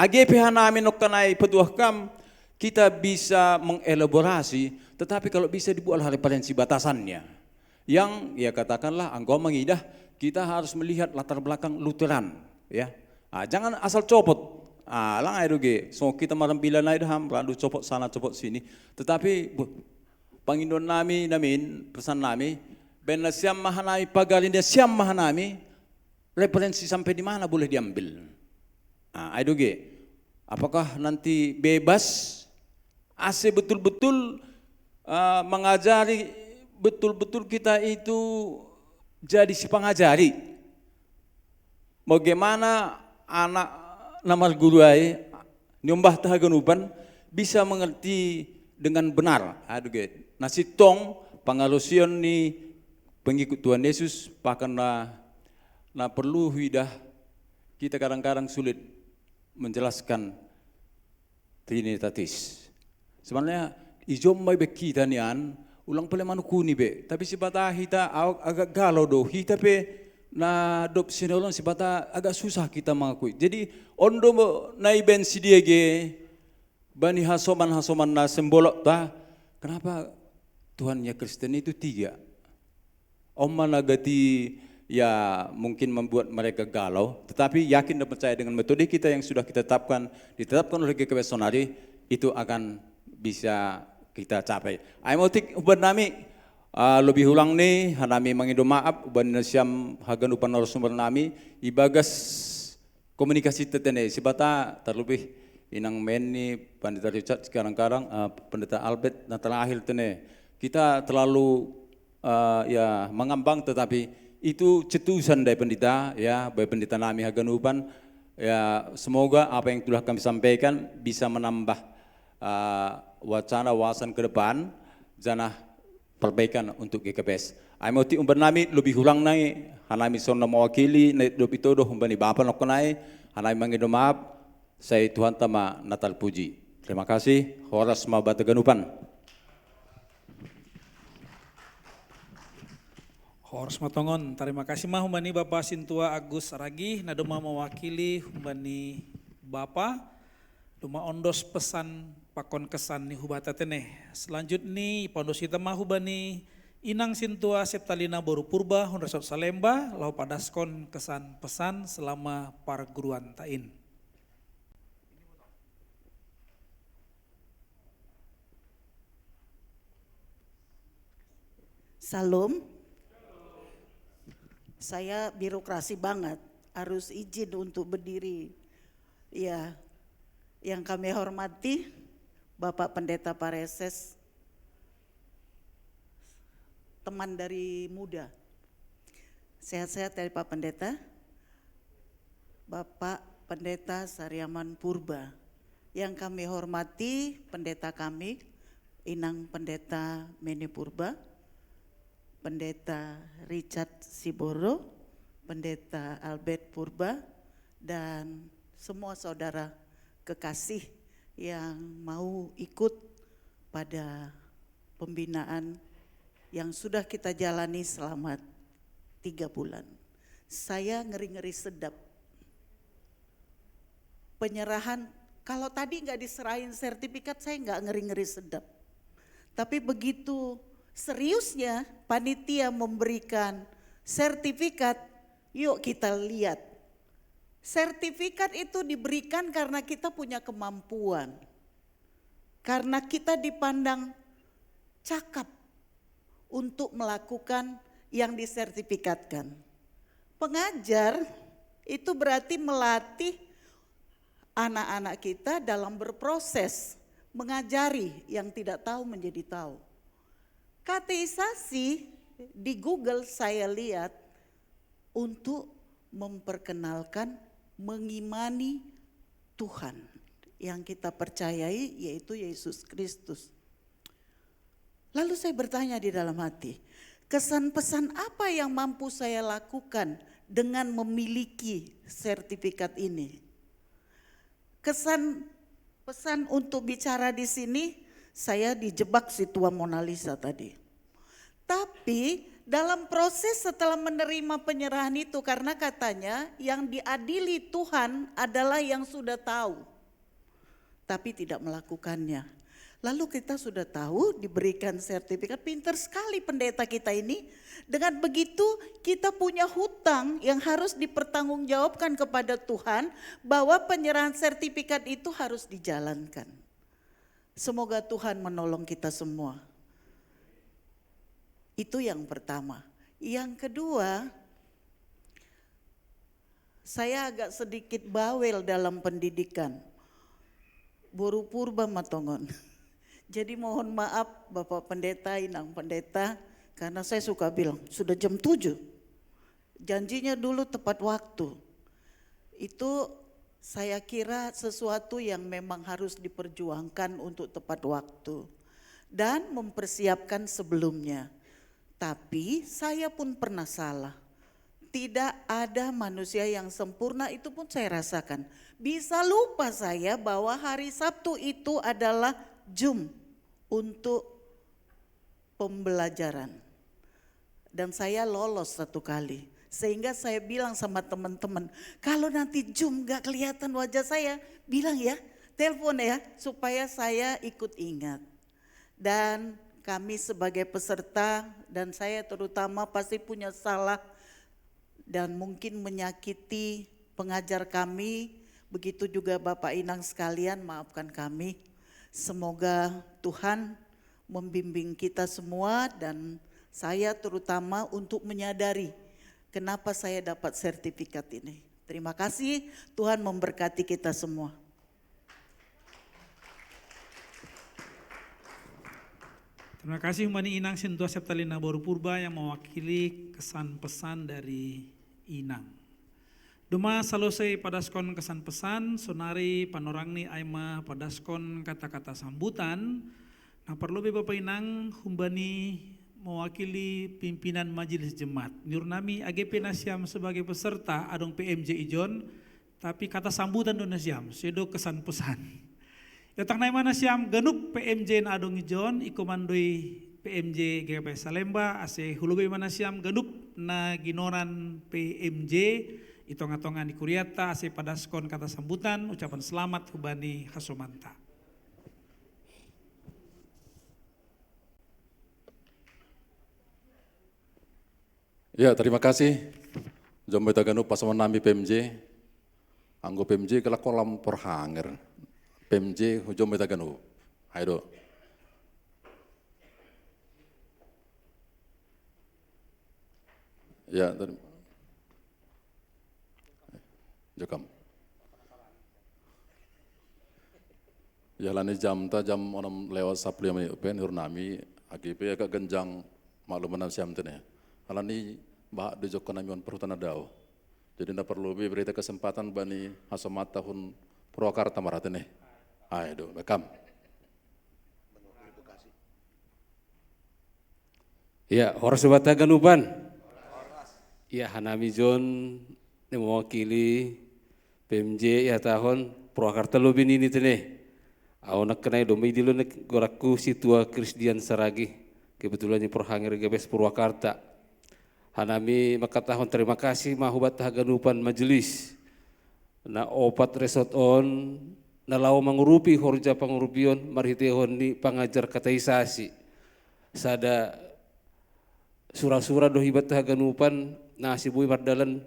AGP hanami nokanai petuah kam, kita bisa mengelaborasi, tetapi kalau bisa dibuat referensi batasannya. Yang ya katakanlah anggo mengidah kita harus melihat latar belakang Lutheran ya. Jangan asal copot. Lang ayo ge. So kita marambilan na idaham randu copot sana copot sini. Tetapi Panginoon namin pesan nami ben siam mahanami pagarin dia siam mahanami referensi sampai di mana boleh diambil. Ayo ge. Apakah nanti bebas ase betul-betul mengajari betul-betul kita itu jadi si pengajari. Bagaimana anak nama guru ay nyombah tahagunuban bisa mengerti dengan benar. Nasi tong pengalusion ni pengikut Tuhan Yesus bahkan na perlu hidah kita kadang-kadang sulit menjelaskan Trinitatis. Sebenarnya ijom may bekita niyan ulang pala manukuni be, tapi si bata hita agak galau do, hita pe na dop sinolong si bata agak susah kita mengakui. Jadi ondo na iben si dia ge, bani hasoman na sembolok ta, kenapa Tuhannya Kristen itu 3? Oma nagati ya mungkin membuat mereka galau, tetapi yakin dan percaya dengan metode kita yang sudah kita ditetapkan oleh GKPS Sonari, itu akan bisa kita capai. Aimotik uban nami lebih ulang nih, hanami mangido maaf uban siam hagan upan narasumber nami ibagas komunikasi tetene sibata terlebih inang Menni, Pendeta Richard sekarang-karang, Pendeta Albert, dan terakhir tene kita terlalu ya mengambang, tetapi itu cetusan dari pendeta ya, baik pendeta nami Haganupan ya, semoga apa yang telah kami sampaikan bisa menambah wacana wawasan ke depan janah perbaikan untuk GKPS. Aimoti umban nami lebih kurang nai, hanami sonna mewakili nai dopito doh umbani bapak nok nai, hanami mangido maaf. Saya Tuhan Tama Natal Puji. Terima kasih. Horas Mabata Ganupan. Horas Matongon, terima kasih mah humbani Bapak Sintua Agus Ragi, nadoma mewakili humbani Bapak, duma ondos pesan pakon kesan ni hubata teneh. Selanjutnya pondos kita mah hubani Inang Sintua Septalina Boru Purba, Honresot Salemba, lau padaskon kesan pesan selama parguruan tain. Salam. Saya birokrasi banget, harus izin untuk berdiri. Ya, yang kami hormati Bapak Pendeta Pareses, teman dari muda. Sehat-sehat dari Pak Pendeta. Bapak Pendeta Sariaman Purba. Yang kami hormati pendeta kami, Inang Pendeta Meni Purba, Pendeta Richard Siboro, Pendeta Albert Purba, dan semua saudara kekasih yang mau ikut pada pembinaan yang sudah kita jalani selama 3 bulan. Saya ngeri-ngeri sedap. Penyerahan, kalau tadi nggak diserahin sertifikat saya nggak ngeri-ngeri sedap. Tapi begitu seriusnya panitia memberikan sertifikat, yuk kita lihat. Sertifikat itu diberikan karena kita punya kemampuan. Karena kita dipandang cakap untuk melakukan yang disertifikatkan. Pengajar itu berarti melatih anak-anak kita dalam berproses, mengajari yang tidak tahu menjadi tahu. Kateisasi di Google saya lihat untuk memperkenalkan, mengimani Tuhan yang kita percayai yaitu Yesus Kristus. Lalu saya bertanya di dalam hati, kesan pesan apa yang mampu saya lakukan dengan memiliki sertifikat ini? Kesan pesan untuk bicara di sini, saya dijebak si tua Mona Lisa tadi. Tapi dalam proses setelah menerima penyerahan itu, karena katanya yang diadili Tuhan adalah yang sudah tahu, tapi tidak melakukannya. Lalu kita sudah tahu diberikan sertifikat, pintar sekali pendeta kita ini. Dengan begitu kita punya hutang yang harus dipertanggungjawabkan kepada Tuhan bahwa penyerahan sertifikat itu harus dijalankan. Semoga Tuhan menolong kita semua. Itu yang pertama. Yang kedua, saya agak sedikit bawel dalam pendidikan. Boru Purba Matongon. Jadi mohon maaf Bapak Pendeta, Inang Pendeta, karena saya suka bilang sudah jam 7. Janjinya dulu tepat waktu. Itu saya kira sesuatu yang memang harus diperjuangkan untuk tepat waktu dan mempersiapkan sebelumnya. Tapi saya pun pernah salah. Tidak ada manusia yang sempurna, itu pun saya rasakan. Bisa lupa saya bahwa hari Sabtu itu adalah Jum untuk pembelajaran. Dan saya lolos 1 kali. Sehingga saya bilang sama teman-teman, kalau nanti Zoom gak kelihatan wajah saya, bilang ya, telepon ya, supaya saya ikut ingat. Dan kami sebagai peserta dan saya terutama pasti punya salah dan mungkin menyakiti pengajar kami, begitu juga Bapak Inang sekalian, maafkan kami. Semoga Tuhan membimbing kita semua dan saya terutama untuk menyadari kenapa saya dapat sertifikat ini. Terima kasih, Tuhan memberkati kita semua. Terima kasih Mbani Inang Sintua Septalina Boru Purba yang mewakili kesan pesan dari Inang. Duma selesai padaskon kesan pesan, sonari panorangni aima padaskon kata-kata sambutan. Nah perlu Bapak Inang Humbani mewakili pimpinan Majelis Jemaat. Nyurnami AGP Nasiam sebagai peserta adong PMJ Ijon, tapi kata sambutan do Nasiam, sedo kesan pesan. Yatang naik mana siam genup PMJ na adong Ijon, ikomandoi PMJ GP Salemba, ase hulubi mana siam genup na ginoran PMJ, itonga-tonga di Kuriata, ase padaskon kata sambutan, ucapan selamat hubani Hasomanta. Ya, terima kasih. Jombe taganup pasaman nami PMJ. Anggo PMJ kala kolam porhanger. PMJ jombe taganup. Ayo. Ya, Jokam. Ya lani jam onam lewat 10 menit pen hurnami AGP agak genjang makluman siam tene. Alani bahak di jokon nami on perhutanan dao. Jadi ndak perlu berita kesempatan bani Hasomat tahun Purwakarta maratene. Ayo, bekam. Ya, horas sobat ganupan. Ya, Hanami John yang mewakili PMJ ya tahun Purwakarta lobin ini tene. Aonak kenai domai dulu nek goraku situa Krisdian Saragi. Kebetulan yang Perhanger Gebes Purwakarta. Hanami maka tahun terima kasih mahubat haganupan majelis. Na opat resort on na lau mangurupi horja pangurupion marhitehon ni pangajar kataisasi. Sada surah-surah dohibat haganupan na sibui mardalan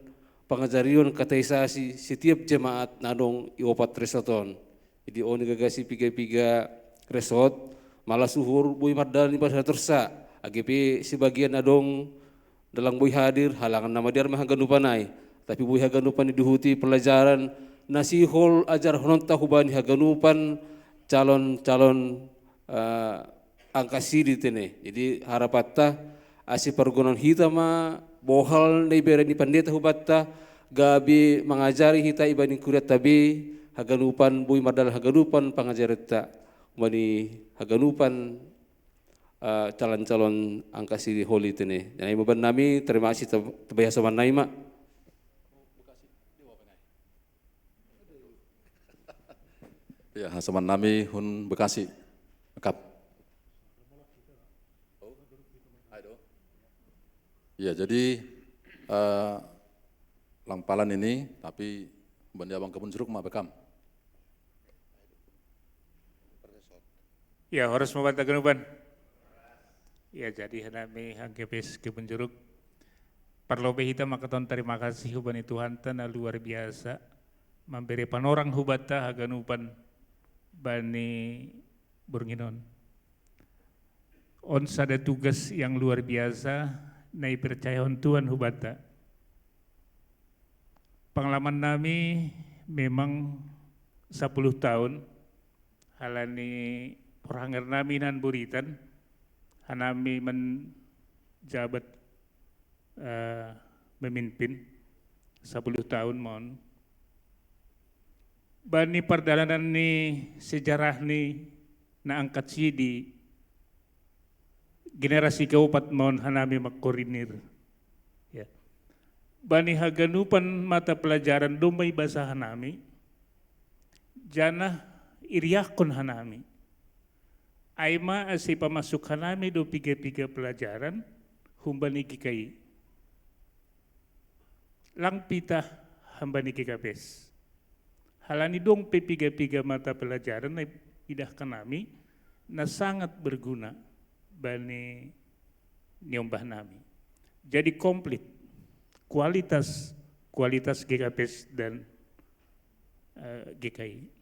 pangajarion kataisasi setiap jemaat nadong iopat resort on. Jadi oni gagasi piga-piga resort malah suhur bui mardalan ni pasal tersa. AGP sebagian nadong dalang bui hadir halangan nama dia mah haganupanai. Tapi bui haganupan dihuti pelajaran nasihol ajar hononta hubani haganupan calon-calon angkasidi tene. Jadi harapatta asi pergunan hitama bohal nei berani pandeta hubatta gabi mengajari hita ibani kuliah tabi haganupan bui madal haganupan pangajareta mani haganupan calon-calon angkasidi holi tene. Jadi beban nami terima kasih tebayah sama naima. Ya, Hasaman nami hun Bekasi. Bekap. Ya, jadi Langpalan ini, tapi Bandi Abang Kebun Jeruk mah bekam. Ya, harus membantu genuban. Ya, jadi hanami HGPS Kebun Jeruk. Parlobe hita makaton terima kasih hubani Tuhan tanah luar biasa. Memberi panorang hubata haganupan bani Burginon. On sada tugas yang luar biasa, nai percayaon Tuhan hubata. Pengalaman nami memang 10 tahun, halani Perhanger nami nan buritan, hanami menjabat memimpin 10 tahun mohon. Bani perdalanan ni sejarah ni na angkat sidi generasi keempat mohon hanami makorinir. Ya. Bani haganupan mata pelajaran domai bahasa hanami, jana iriakon hanami. Aima asi pamasuk hanami do piga-piga pelajaran humbani kikai. Lang pita hambani kikapes. Halani dong piga-piga mata pelajaran na idahkan nami na sangat berguna bani nyombah nami. Jadi komplit kualitas GKPS dan GKI.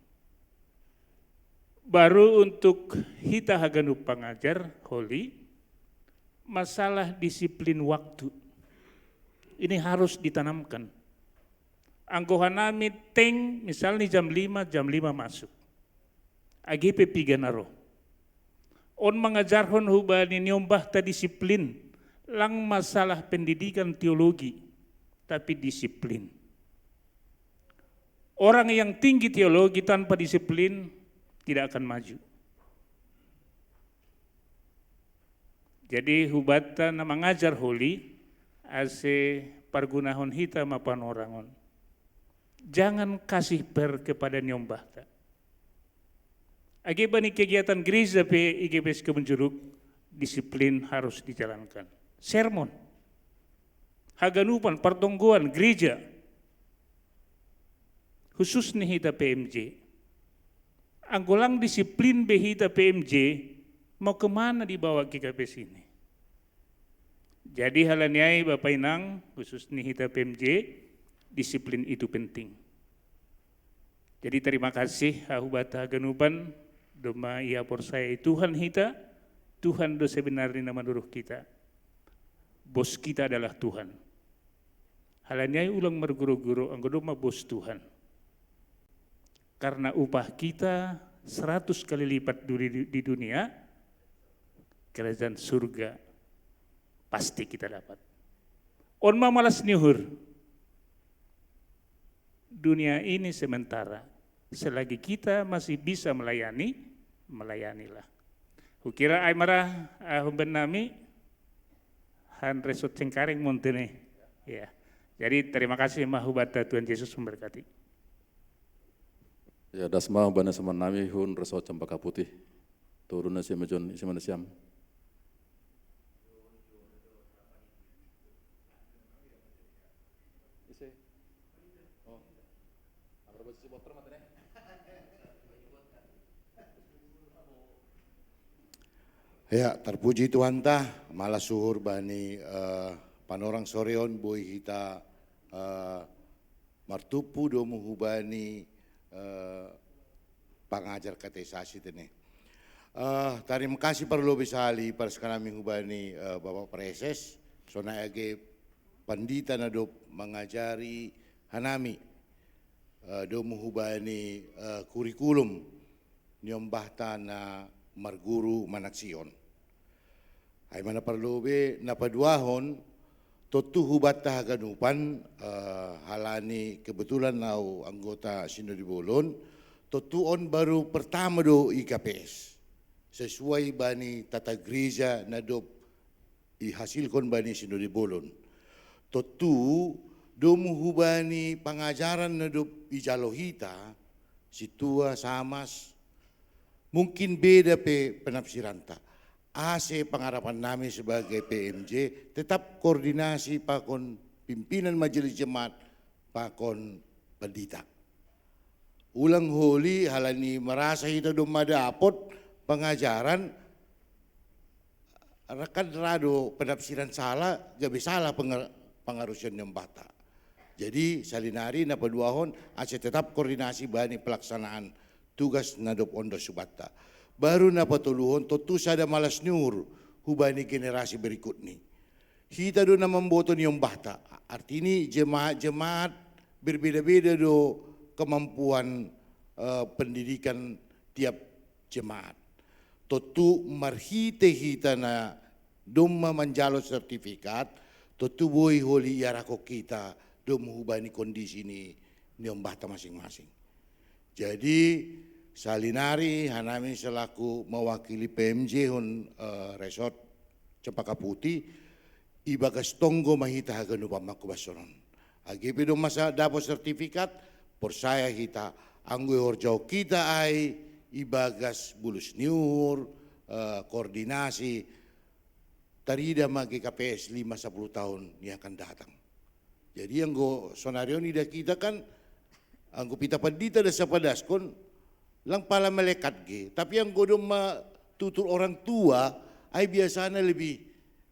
Baru untuk hita haganu pangajar holi, masalah disiplin waktu ini harus ditanamkan. Anggohan nami teng misalnya jam 5 masuk. AGP piganaro. On mengajarkan hubani nyombah ta disiplin. Lang masalah pendidikan teologi. Tapi disiplin. Orang yang tinggi teologi tanpa disiplin tidak akan maju. Jadi hubata na mengajar holi ase pargunahon hita mapan orangon. Jangan kasih kepada nyombah ta. Akibat kegiatan gereja IGBS Kebonjeruk, disiplin harus dijalankan. Sermon, haganupan, pertongguan, gereja, khusus nih hita PMJ. Anggolang disiplin behita PMJ, mau kemana dibawa GKBS ini? Jadi halaniai Bapak Inang, khusus nih hita PMJ, disiplin itu penting. Jadi terima kasih Ahubata Haganupan, doma ia persaya Tuhan hita, Tuhan do sebenarnya nama duruh kita. Bos kita adalah Tuhan. Halaniai ulang merguru-guru, anggo doma bos Tuhan. Karena upah kita 100 kali lipat di dunia, kerajaan surga pasti kita dapat. Onma malas nyuhur. Dunia ini sementara. Selagi kita masih bisa melayanilah. Kukira ay marah humben nami han resot cengkareng montene. Ya. Jadi terima kasih mahubata Tuhan Yesus memberkati. Ya dasma bana sama nami hun resot cempaka putih. Turun nasi mejon isi manasiam. Ya, terpuji Tuhan tah, malah suhur bani panorang soreon boy hita martupu domu hubani pangajar katesasi tene. Terima kasih perlu bisali para sekarang hubani Bapak Preses, sona age pandita nadop mengajari hanami domu hubani kurikulum nyombah tanah marguru manaksion. Ay mana perlu be napaduahon totu hubata haganupan halani kebetulan nau anggota Sinodi Bolon totu on baru pertama do IKPS sesuai bani tata gereja nadop ihasilkan bani Sinodi Bolon. Totu domu hubani pengajaran nadop ijalohita situa samas mungkin beda penafsiran tak. AC pengharapan kami sebagai PMJ tetap koordinasi pakon pimpinan majelis jemaat pakon pendita. Ulang holi halani merasa kita doma dapot pengajaran rekan rado penafsiran salah gabe salah pengarusan nyembata. Jadi salinari napa duahon AC tetap koordinasi bani pelaksanaan tugas nadop ondo subata. Baru napa tuluhon totu sada malas nyur hubani generasi berikut ni. Kita do na memboto nyombata. Artinya jemaat-jemaat berbeda-beda do kemampuan pendidikan tiap jemaat. Totu marhite hita na doma menjalo sertifikat, totu boy holi yarako kita do menghubani kondisi ni nyombata masing-masing. Jadi salinari hanami selaku mewakili PMJ hun resort Cempaka Putih ibagas tonggo mahita haganupa makubasonon. AGP do masa dapat sertifikat por saya hita anggo horjau kita ay ibagas bulus niur koordinasi tarida magi KPS 5-10 tahun yang akan datang. Jadi anggo sonario ni dah kita kan anggo pita pandita da sapadaskon lang pala melekat ge, tapi yang godom tutur orang tua ay biasanya lebih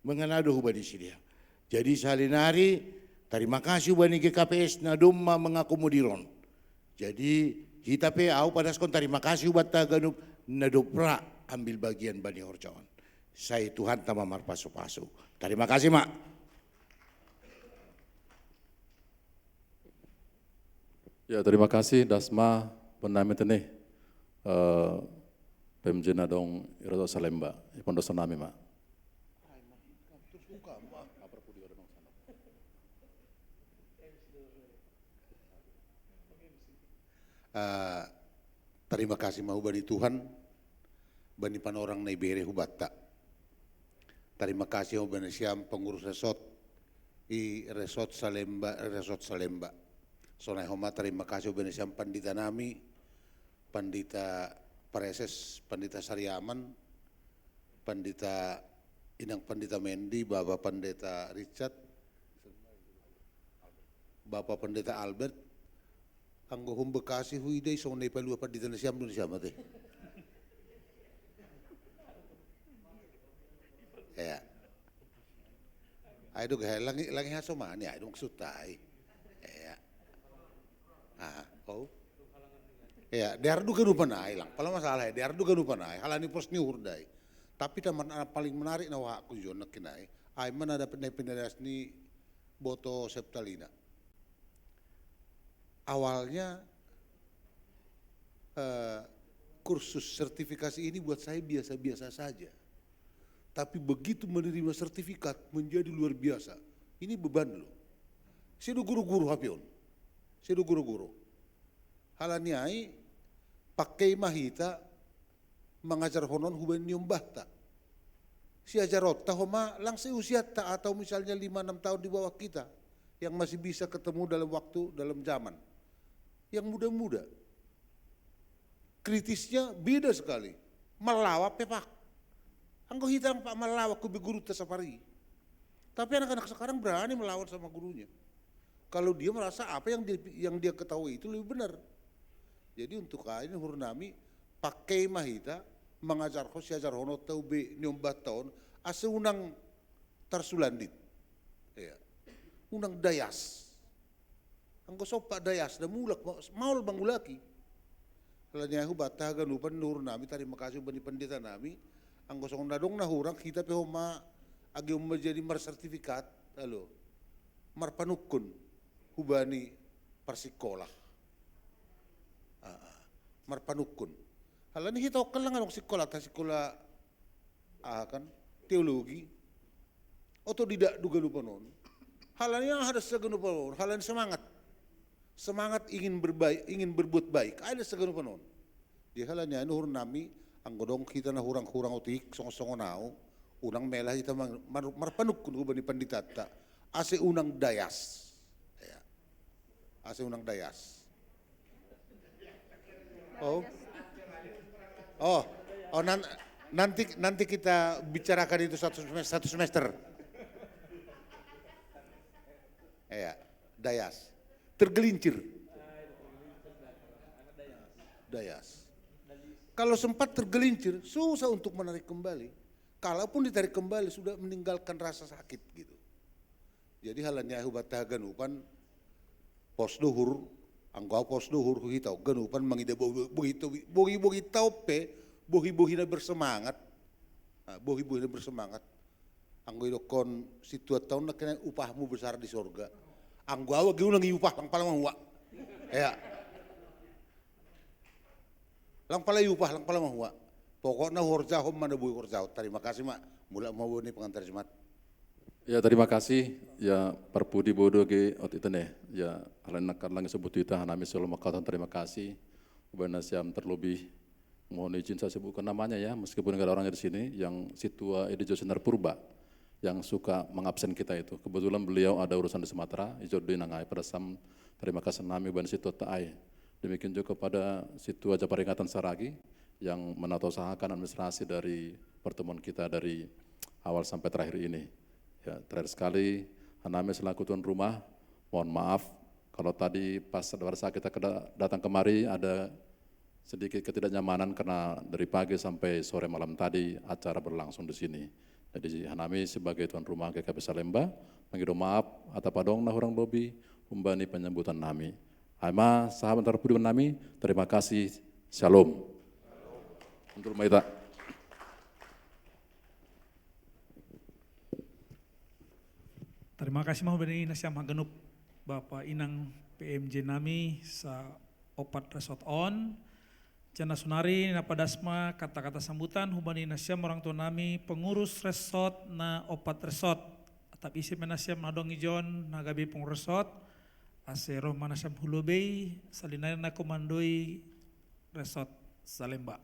mengenado hubani sidia. Jadi salinari terima kasih hubani GKPS na doma mengakomodiron. Jadi kita pe au padaskon terima kasih hubat taganup na dopra ambil bagian bani horjawan. Saya Tuhan tamamar pasu-pasu. Terima kasih mak. Ya, terima kasih Dasma penami tene PMJ Nadong Iroto Salemba, Ipon dosa nami mak. Terima kasih mau bani Tuhan, bani panorang na ibere hubata. Terima kasih mau bani siam pengurus resort i resort Salemba. Sonai homa terima kasih bani siam pandita nami, pandita Pareses, pandita Sariaman, pandita Inang Pandita Mendi, Bapak Pendeta Richard, Bapak Pendeta Albert, anggo hum Bekasi huidai sonai palu pandita nasiam dun siam teh. Ya. Ayo gak lagi hasomani ayo sutai. Ya. Oh. Ya, diardu kan upanai lang. Pala masalah ya, diardu kan upanai. Halani pos ni hurdai. Tapi teman paling menarik na wakku jo nakinai. Ay man ada pendas ni boto septalina. Awalnya kursus sertifikasi ini buat saya biasa-biasa saja. Tapi begitu menerima sertifikat menjadi luar biasa. Ini beban loh. Saya guru-guru hapion. Saya guru-guru. Halaniai pakai mahita mengajar honon huban nyumbahta. Si ajarota homa langsung usia tak atau misalnya 5-6 tahun di bawah kita yang masih bisa ketemu dalam waktu, dalam zaman. Yang muda-muda. Kritisnya beda sekali. Melawak pepak. Anggo hitang pak melawak ku guru tasapari. Tapi anak-anak sekarang berani melawan sama gurunya. Kalau dia merasa apa yang dia ketahui itu lebih benar. Jadi untuk ini hurnami pakai mahita mengajar si ajar hono tau be nyombat tahun ase unang tarsulandit. Ya. Unang dayas. Anggo sopak dayas da mulak maul bangulaki. Kalau nyahu bataga nupan hurnami terima kasih bani pendeta nami. Anggo song nadong na hurang kita pe homa agi menjadi sertifikat alo marpanukun hubani persikolah marpanukun halani hita okal lang anong sekolah kan teologi atau tidak duga lupa non halani yang harus segala lupa non halani semangat ingin berbuat baik ada segala lupa non di halani anu hurnami anggodong kita na hurang-hurang otik song-songo nao unang melah kita marpanukun hubani panditata ase unang dayas ya. Ase unang dayas nanti kita bicarakan itu satu semester ya dayas tergelincir dayas. Kalau sempat tergelincir, susah untuk menarik kembali. Kalaupun ditarik kembali, sudah meninggalkan rasa sakit gitu. Jadi halanya hubat ganupan pos duhur, anggau pos duhur hitau ganupan mangida bohi taupe, bohi na bersemangat, bohi na bersemangat. Anggo idokon situa tahun nak kena upahmu besar di sorga. Anggo awak giu langi upah lang pala mahua. Ya. Lang pala mahua. Pokoknya horjahom mana bui horjahom. Terima kasih mak. Mula mau ini pengantar jemaat. Ya terima kasih ya Perpudi bodo ge ot itu nih ya halen nakar lang sebut itu hanami selalu makatan terima kasih ubana siam terlebih mohon izin saya sebutkan namanya ya meskipun nggak ada orangnya di sini yang Situa Edi Josenar Purba yang suka mengabsen kita itu kebetulan beliau ada urusan di Sumatera ijo di nangai pada sam terima kasih nami ubana Situa Taai. Demikian juga kepada Situa Japaringatan Saragi yang menata usahakan administrasi dari pertemuan kita dari awal sampai terakhir ini. Ya, terakhir sekali, Hanami selaku tuan rumah, mohon maaf kalau tadi pada saat kita datang kemari ada sedikit ketidaknyamanan karena dari pagi sampai sore malam tadi acara berlangsung di sini. Jadi Hanami sebagai tuan rumah GKP Salemba, mengirim maaf atas padong nahurang lobi, umbani penyambutan nami. Ama sahabat terpudi nami, terima kasih, shalom. Untuk Maita. Terima kasih mau beri nasiam hagenup Bapak Inang PMJ nami sa opat resort on. Jana sunari na padasma kata-kata sambutan hubani nasyam orang tua nami pengurus resort na opat resort. Atap isi menasyam nadong ijon na gabi pengurus resort. Asero manasyam hulubei salinari na komandoi resort Salemba.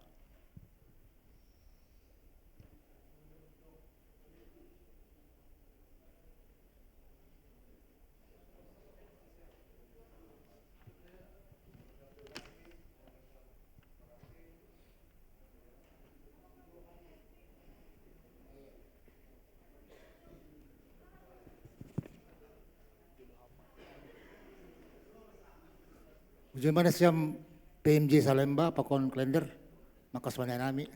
Ujian mana siam PMJ Salemba pakon kalender makas mana nami.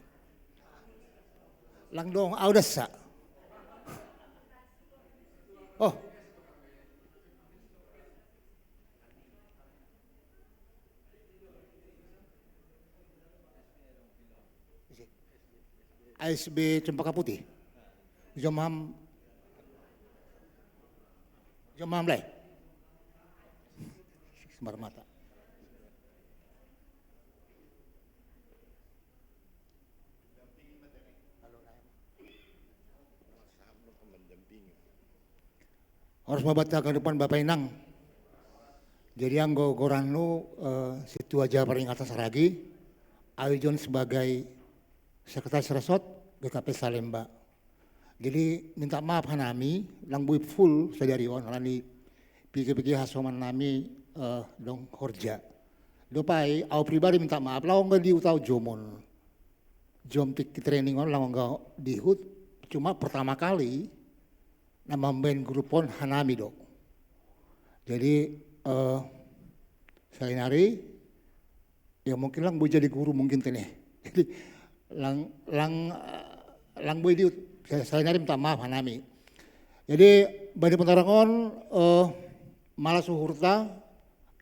Lang dong audas sa. Oh. ASB Cempaka Putih. Jomam leh. Sembar mata. Harus membata ke depan Bapak Inang. Jadi anggo goranu situ aja peringatan saragi. Awijon sebagai sekretaris resort GKP Salemba. Jadi minta maaf hanami, lang bui full sadarion halani pikir-pikir hasoman nami dong horja. Dopai au pribadi minta maaf lawan nggak diutau jomon. Jom tik training on lawan nggak dihut. Cuma pertama kali nama main grupon hanami dok. Jadi salinari ya mungkin lang boleh jadi guru mungkin teneh. Jadi lang boleh diut salinari minta maaf hanami. Jadi bani pentarangon malas suhurta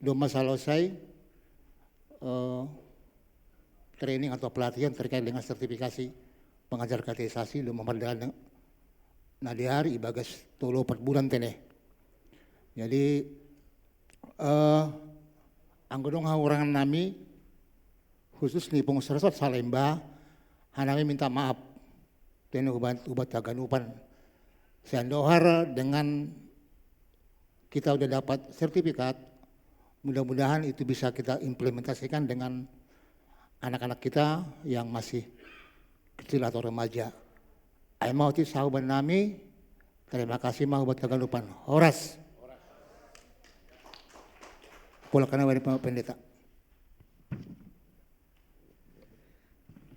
do masalah saya training atau pelatihan terkait dengan sertifikasi pengajar kategorisasi do memperdalam nah di hari ibagas 4 bulan teneh. Jadi anggodong haurangan nami khusus nih pengusaha resort Salemba hanami minta maaf teneh ubat taganupan seandohar dengan kita udah dapat sertifikat mudah-mudahan itu bisa kita implementasikan dengan anak-anak kita yang masih kecil atau remaja. Ay mau ti sahabat nami, terima kasih mau buat kagalupan. Horas. Pola kana wari pendeta.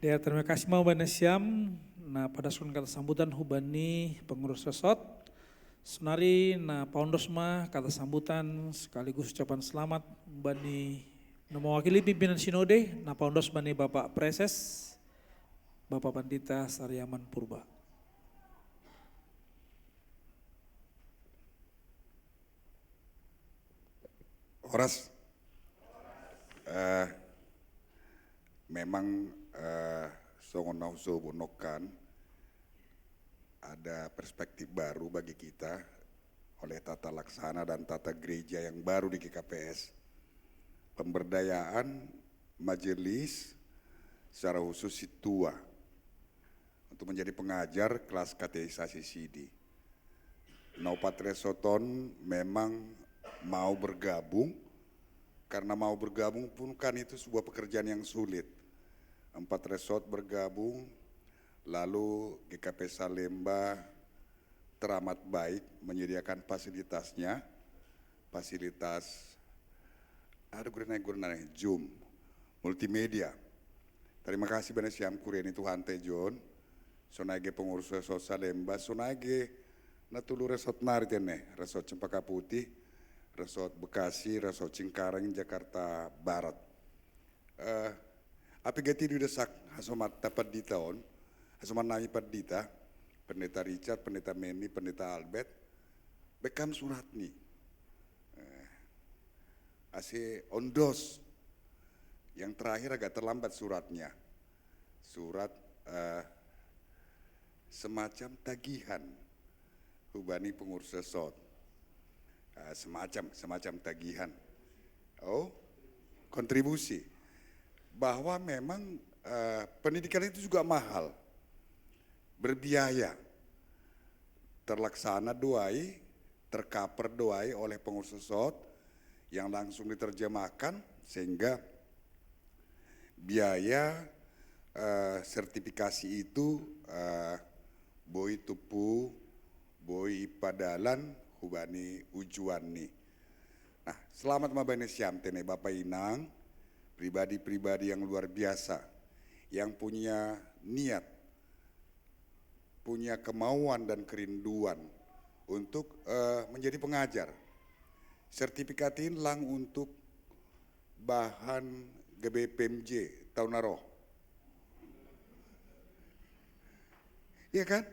Ya terima kasih mau Banesiam. Nah pada sun kata sambutan hubani pengurus resort. Sunari na paundosma kata sambutan sekaligus ucapan selamat bani mewakili pimpinan sinode na paundos bani Bapak Preses Bapak Pandita Saryaman Purba. Horas, memang songonau sobonokan ada perspektif baru bagi kita oleh tata laksana dan tata gereja yang baru di GKPS. Pemberdayaan majelis secara khusus situa untuk menjadi pengajar kelas kategorisasi CD. Naupat Resoton memang mau bergabung, karena mau bergabung pun kan itu sebuah pekerjaan yang sulit. 4 resort bergabung, lalu GKP Salemba teramat baik menyediakan fasilitasnya, fasilitas ada guna Zoom, multimedia. Terima kasih banyak siam kureni Tuhan Tejon, sonage pengurus resort Salemba, sonage natulu resort naritene, resort Cempaka Putih, resort Bekasi, resort Cingkareng, Jakarta Barat. Api gati didesak hasomat tapat di tahun, hasomat nami perdita, pendeta Richard, pendeta Meni, pendeta Albert, bekam surat nih. Ase ondos, yang terakhir agak terlambat suratnya, surat semacam tagihan, hubani pengurus resort. Semacam tagihan kontribusi. Bahwa memang pendidikan itu juga mahal, berbiaya, terlaksana doai, tercover doai oleh pengurus SOT yang langsung diterjemahkan sehingga biaya sertifikasi itu boi tupu, boi padalan, hubani ujuan nih. Nah, selamat mabane siam tene Bapak Inang, pribadi-pribadi yang luar biasa, yang punya niat, punya kemauan dan kerinduan untuk menjadi pengajar. Sertifikat ini lang untuk bahan GBPMJ tahun naro. Iya kan?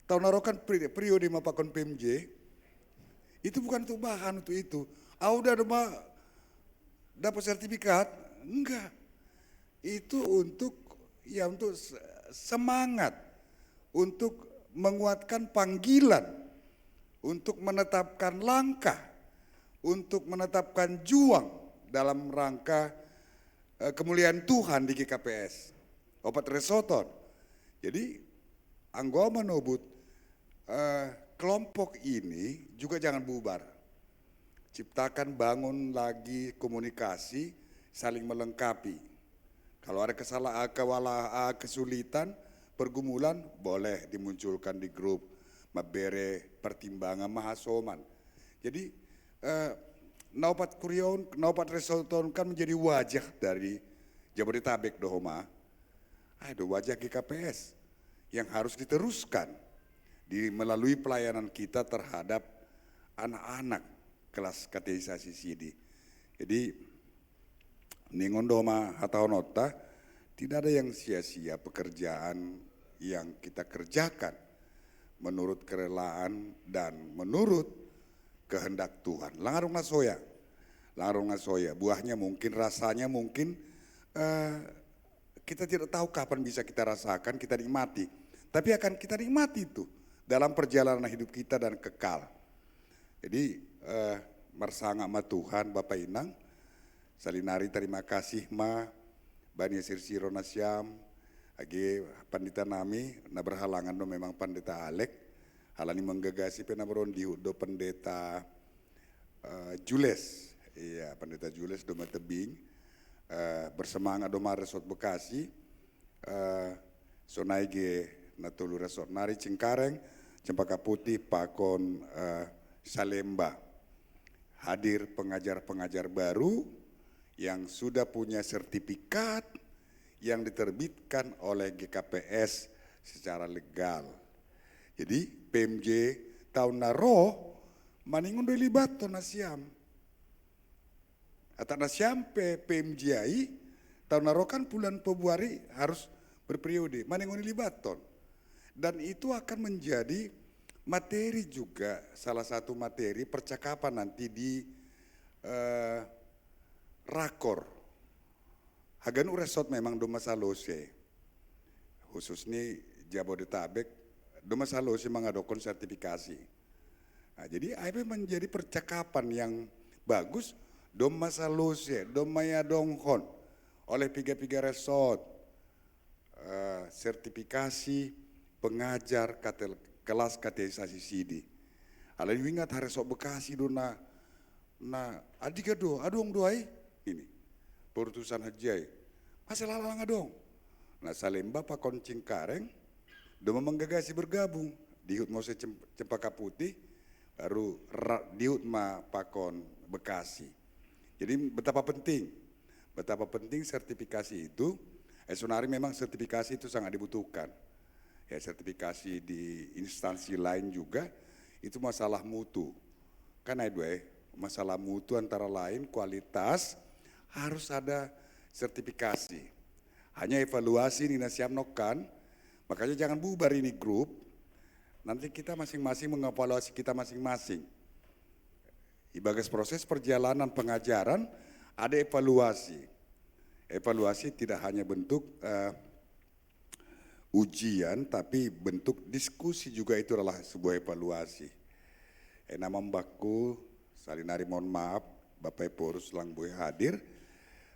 Tahun naro kan periode mapakon PMJ, itu bukan untuk bahan untuk itu. Udah dapat sertifikat? Enggak. Itu untuk semangat, untuk menguatkan panggilan, untuk menetapkan langkah, untuk menetapkan juang dalam rangka kemuliaan Tuhan di GKPS. Opat resoton. Jadi anggota menobut kelompok ini juga jangan bubar. Ciptakan, bangun lagi komunikasi, saling melengkapi. Kalau ada kesulitan, pergumulan, boleh dimunculkan di grup, mabere pertimbangan mahasoman. Jadi Naupat Kurion, Naupat Resoton kan menjadi wajah dari Jabodetabek dohoma. Ada wajah GKPS yang harus diteruskan melalui pelayanan kita terhadap anak-anak kelas kateisasi sidi. Jadi ningon doma atau nota, tidak ada yang sia-sia pekerjaan yang kita kerjakan menurut kerelaan dan menurut kehendak Tuhan. Langarung ngasoya, buahnya mungkin, rasanya mungkin kita tidak tahu kapan bisa kita rasakan, kita nikmati. Tapi akan kita nikmati itu dalam perjalanan hidup kita dan kekal. Jadi marsanga ma Tuhan Bapak Inang, salinari terima kasih ma Bani Sirsiro Nasyam, age pandita nami, na berhalangan do memang pandita Alek, halani menggagasi penabron do pendeta Jules, iya pendeta Jules do matebing, bersemangat do Resort Bekasi, sonaige natulu Resort Nari Cengkareng, Cempaka Putih, Pakon Salemba. Hadir pengajar-pengajar baru yang sudah punya sertifikat yang diterbitkan oleh GKPS secara legal. Jadi PMJ tahun naro maningun do libaton nasiam. Atau nasiam PMJI tahun naro kan bulan Februari harus berperiode maningun libaton. Dan itu akan menjadi materi juga, salah satu materi percakapan nanti di rakor. Haganu resort memang do masalose, khusus nih Jabodetabek, do masalose mengadokon sertifikasi. Nah, jadi AIP menjadi percakapan yang bagus, do masalose, do mayadonghon oleh piga-piga resort, sertifikasi pengajar kelas kateisasi sidi. Alai wingat hari sok Bekasi do na adiga do adong doai ini perutusan hajai masih lalang adong. Nah Salemba Pakon Cengkareng do menggagasi bergabung diut Mose Cempaka Putih baru diut ma Pakon Bekasi. Jadi betapa penting sertifikasi itu. Sonari memang sertifikasi itu sangat dibutuhkan. Ya, sertifikasi di instansi lain juga itu masalah mutu. Kan ada masalah mutu antara lain kualitas harus ada sertifikasi. Hanya evaluasi ini nasiam nokan, makanya jangan bubar ini grup. Nanti kita masing-masing mengevaluasi kita masing-masing. Ibagas proses perjalanan pengajaran ada evaluasi. Evaluasi tidak hanya bentuk ujian, tapi bentuk diskusi juga itu adalah sebuah evaluasi. Nama mbakku, salinari mohon maaf, Bapak Porus lang boy hadir,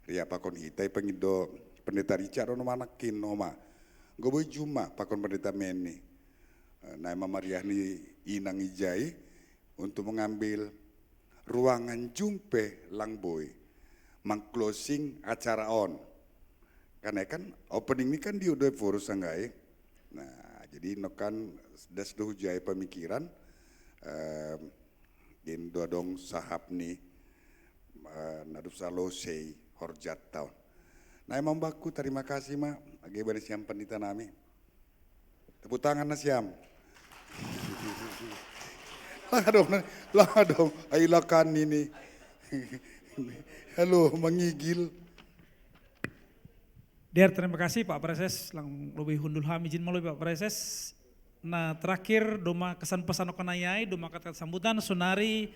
ria pakon hitai pengido pendeta Richard ono manakin noma. Goboy juma pakon pendeta Meni. Nama Mariani Inang Ijai untuk mengambil ruangan jumpe lang boy, meng-closing acara on. Karena kan opening ini kan di udah Porus anggai. Nah, jadi no kan das hujai pemikiran din dua dong sahab ni nadup salosei horjat tahun. Nah, emang baku terima kasih mak, agi bani siam pendeta nami. Tepuk tangan na siam. lah dong, ailakan ini. Halo, mengigil. Der, terima kasih Pak Preses, lang lebih hundul hami izin melalui Pak Preses. Nah terakhir doma kesan pesan okanayai, doma kata sambutan, sonari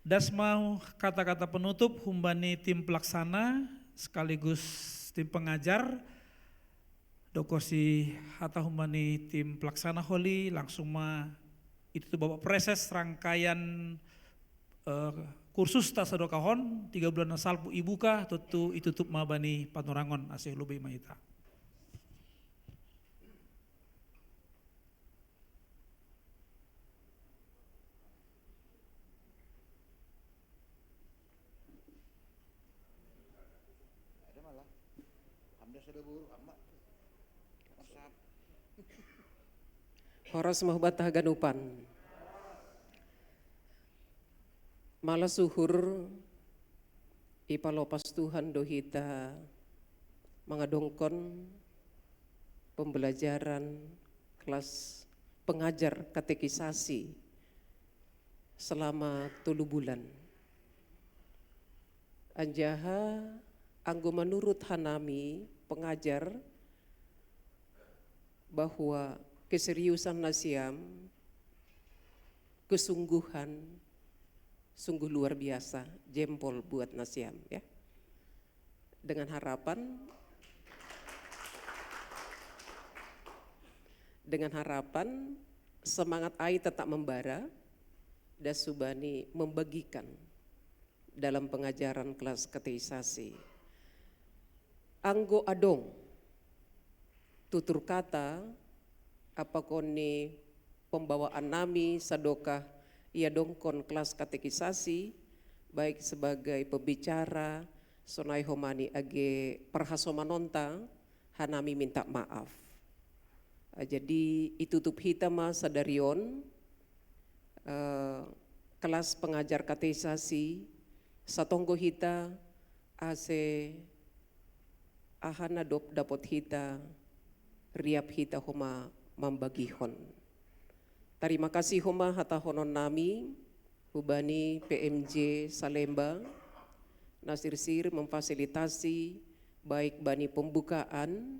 dasmau kata-kata penutup, humbani tim pelaksana sekaligus tim pengajar, dokosi hata humbani tim pelaksana holi, langsung itu tuh Bapak Preses rangkaian kursus tasadokahon 3 bulan salpu ibuka tutu itu tutup mabani panorangon asih lubi maita. Horas mahbatah ganupan. Malah suhur ipalopas Tuhan dohita mengadongkon pembelajaran kelas pengajar katekisasi selama 3 bulan. Anjaha anggo menurut hanami pengajar bahwa keseriusan nasiam, kesungguhan, sungguh luar biasa, jempol buat nasiam ya. Dengan harapan semangat ai tetap membara dan subani membagikan dalam pengajaran kelas katekisasi. Anggo adong tutur kata apa koni pembawaan nami sadokah ia dongkon kelas katekisasi baik sebagai pembicara sonai homani age perhasomanonta hanami minta maaf. Jadi itu tup hitama sadarion kelas pengajar katekisasi satonggo hita ase ahana dapot hita riap hita homa membagihon. Terima kasih homa hata honon nami hubani PMJ Salemba Nasir Sir memfasilitasi baik bani pembukaan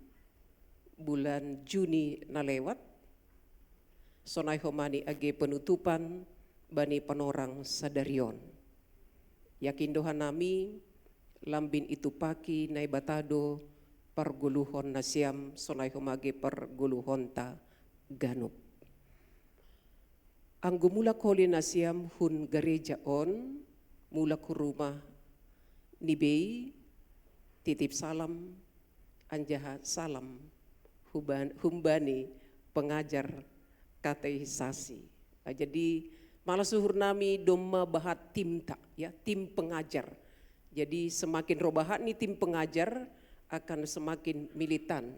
bulan Juni nalewat sonai homani age penutupan bani penorang sadarion. Yakin doha nami lambin itu paki nai batado perguluhon nasiam sonai homage perguluhon ta ganup. Anggo mulak holi nasiam hun gereja on mulak rumah nibei titip salam anjaha salam humbani pengajar katekisasi. Jadi malah suhur nami doma bahat tim tak ya tim pengajar. Jadi semakin robahat nih tim pengajar akan semakin militan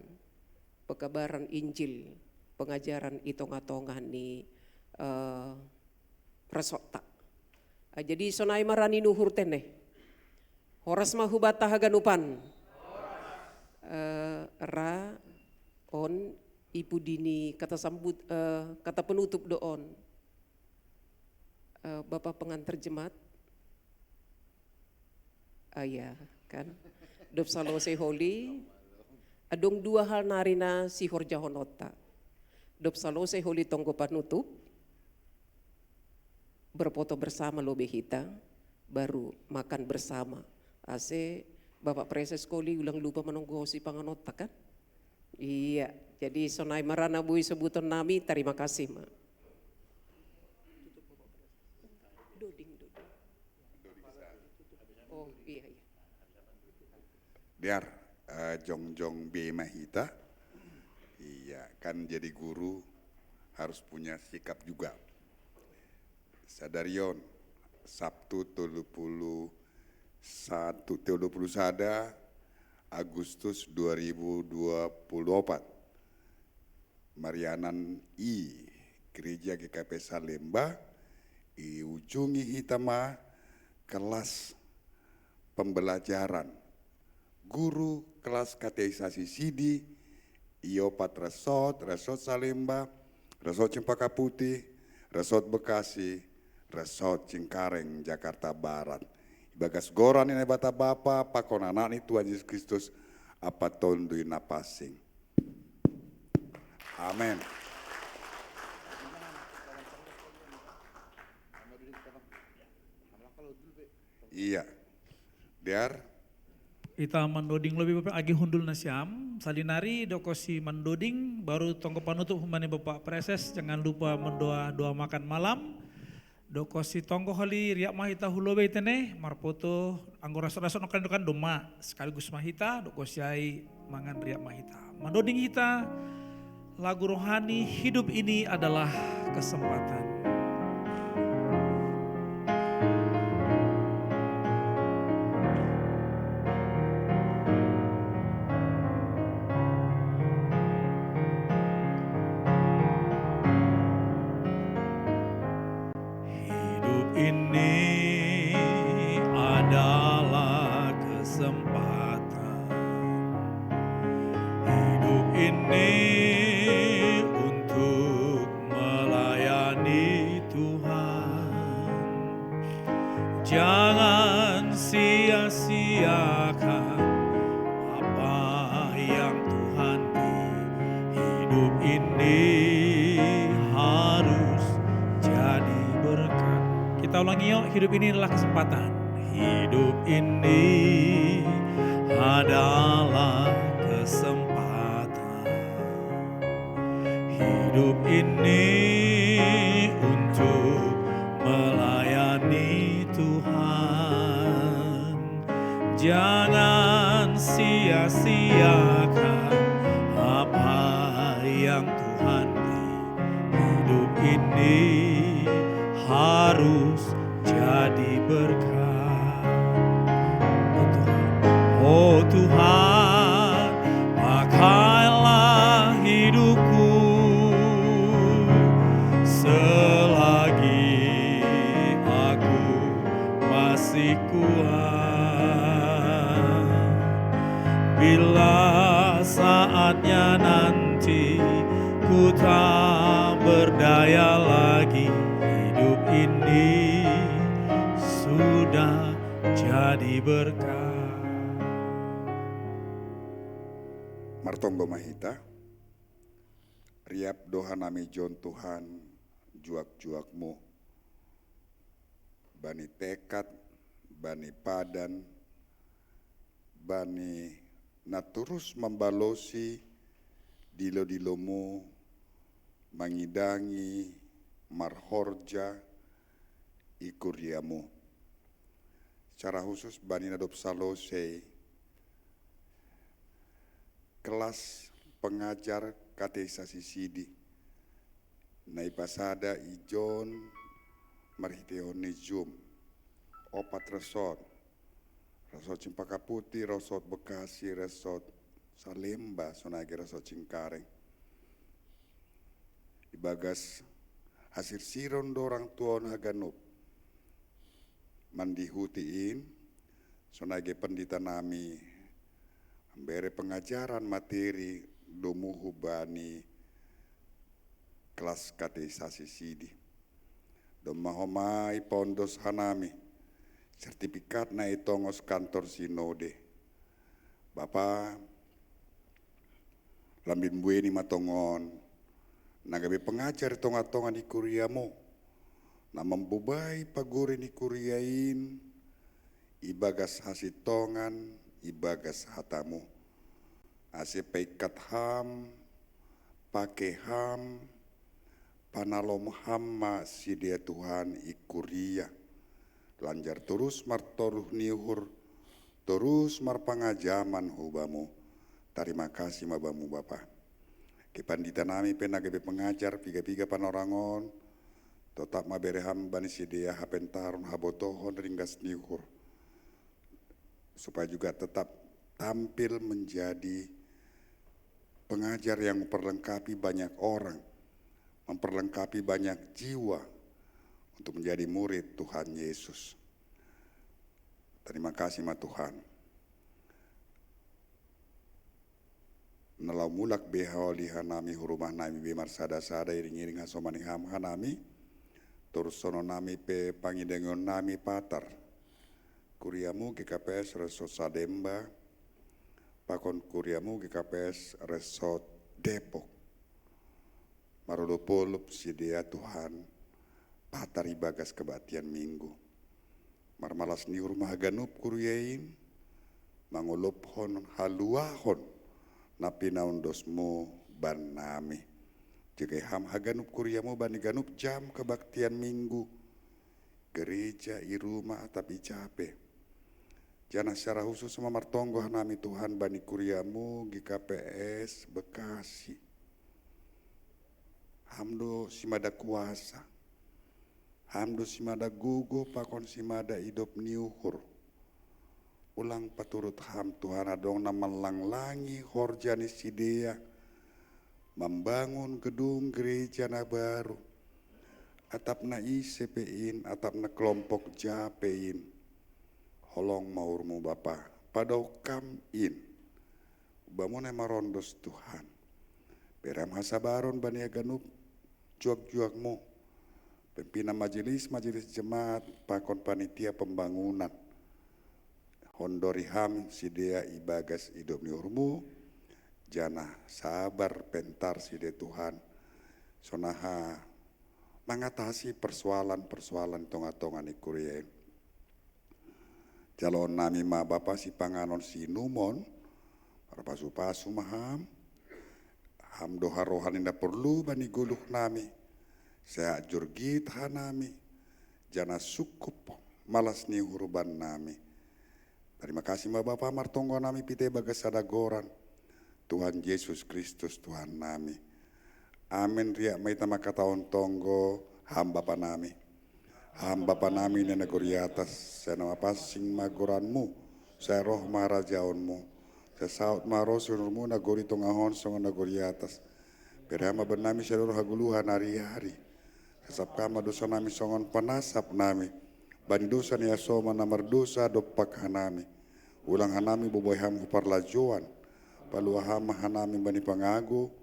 pekabaran Injil pengajaran itonga-tonga nih resokta. Jadi sonai marani nuhur teneh. Horas mahubata haganupan. Ra on ibu dini kata sambut kata penutup doon. Bapak pengantar jemaat. Ayah kan. Dop salose holi. Adong 2 hal narina si horjahonota. Dop salose holi tonggo panutup. Berfoto bersama lobe hita, baru makan bersama. Ase Bapak Preses Koli ulang lupa menunggu si panganota kan? Iya, jadi sonai marana bui sebuton nami, terima kasih ma. Oh iya iya. Biar Jongjong B. Mahita, iya kan jadi guru harus punya sikap juga. Sadarion, Sabtu 31 Agustus 2024. Marianan I, Gereja GKP Salemba, i ujungi hitama kelas pembelajaran. Guru kelas katekisasi Sidi, Iopat Resort Salemba, Resort Cempaka Putih, Resort Bekasi, Resort Cengkareng, Jakarta Barat. Bagas goran ini bata bapa, pakonanak ni Tuhan Yesus Kristus, apa tondui napasing. Amin. Iya, biar Ita mandoding lebih bapak agi hundul nasiam, salinari dokosi mandoding, baru tongko panutup humani bapak preses, jangan lupa mendoa doa makan malam. Dokosi tongko hali riak mahita hulobe itene, marpoto anggora rasot nokan doma, sekaligus mahita, dokosi ai mangan riak mahita. Mandoding kita, lagu rohani hidup ini adalah kesempatan. Ini adalah kesempatan. Hidup ini untuk melayani Tuhan. Jangan sia-siakan apa yang Tuhan beri. Hidup ini harus jadi berkat. Kita ulangi yuk, hidup ini adalah kesempatan. Hidup ini adalah kesempatan. Hidup ini untuk melayani Tuhan. Jangan sia-siakan apa yang Tuhan beri. Hidup ini harus jadi berkat. Oh Tuhan, pakailah hidupku selagi aku masih kuat. Bila saatnya nanti ku tak berdaya lagi, hidup ini sudah jadi berkat. Martonggo Mahita, riap doa nami Jon Tuhan, juak-juakmu, bani tekad, bani padan, bani naturus membalosi dilo-dilomu, mangidangi, marhorja, ikuriamu. Secara khusus bani nadop salose, kelas pengajar katekisasi Sidi, naipasada ijon marhiteone jum, opat resort, resort Cempaka Putih, resort Bekasi, resort Salemba, sonage resort Cengkareng. Ibagas hasil siron dorang tuan haganop, mandihutiin, sonage pendita nami, bere pengajaran materi domuhu bani kelas katekisasi Sidi. Domahomai pondos hanami, sertifikat na itongos kantor sinode. Bapak lambin bueni matongon, nagabe pengajar tonga-tonga di kuriamu, na membubai paguri di kuriain, ibagas hasitongan, ibagas hatamu, ase peikat ham, pakai ham, panalom hamma si dia Tuhan ikuria, lanjar terus martoruh niuhur, terus marpangajaman hubamu. Terima kasih mabamu Bapa. Kepandita nami penagebe pengajar piga-piga panorangon, tetap mabereham bani sidia hapentarun habotohon ringgas niuhur. Supaya juga tetap tampil menjadi pengajar yang memperlengkapi banyak orang, memperlengkapi banyak jiwa untuk menjadi murid Tuhan Yesus. Terima kasih ma Tuhan. Nalau mulak behau lihanami hurumah nami bemar sada-sada iring-iring asomani ham hanami, terus sono nami pe pangidengon nami patar. Kuriamu GKPS Resort Sademba, pakon kuriamu GKPS Resort Depok. Marulupulup sidia Tuhan, patari bagas kebatian minggu. Marmalas ni rumah ganup kuryain, mangulup hon haluahon, napi naundosmu ban nami. Jika ham haganup kuryamu bani ganup jam kebaktian minggu, gereja i rumah tapi capek. Jana secara khusus sama martonggo nami Tuhan bani kuryamu GKPS Bekasi. Hamdo simada kuasa. Hamdo simada gugu pakon simada hidup niuhur. Ulang paturut ham Tuhan adong namalang langi horjani sidea. Membangun gedung gereja na baru. Atap na ICPin, atap na kelompok japein. Holong maurmu Bapa, padau kam in. Bangunai marondos Tuhan. Beram hasabaron bani aganup juak-juakmu. Pimpinan majelis jemaat, pakon panitia pembangunan. Hondori ham sidea ibagas hidup niurmu. Jana sabar pentar side Tuhan. Sonaha mengatasi persoalan-persoalan tonga-tonga ni kurien. Calon nami ma Bapa si panganon si numon, para pasu-pasu maham, ham doha rohan indah perlu bani guluh nami, saya jurgit hanami, jana sukup malas ni hurban nami. Terima kasih ma Bapa martonggo nami pite bagas sadagoran, Tuhan Yesus Kristus Tuhan nami. Amin riak maita makataon tonggo ham Bapa nami. Ham Bapa nami di negeri atas, saya nama pasing magoranmu, saya roh marajaonmu, saya saut marosunurmu nagori tongahon songon negeri atas. Berhama bernami seluruh haguluhan hari-hari, sesap kama dosa nami songon panasap nami, bani dosa ni asoma namar dosa dopak hanami, ulang hanami boboy ham huparlajoan, palua hama hanami bani pangagu,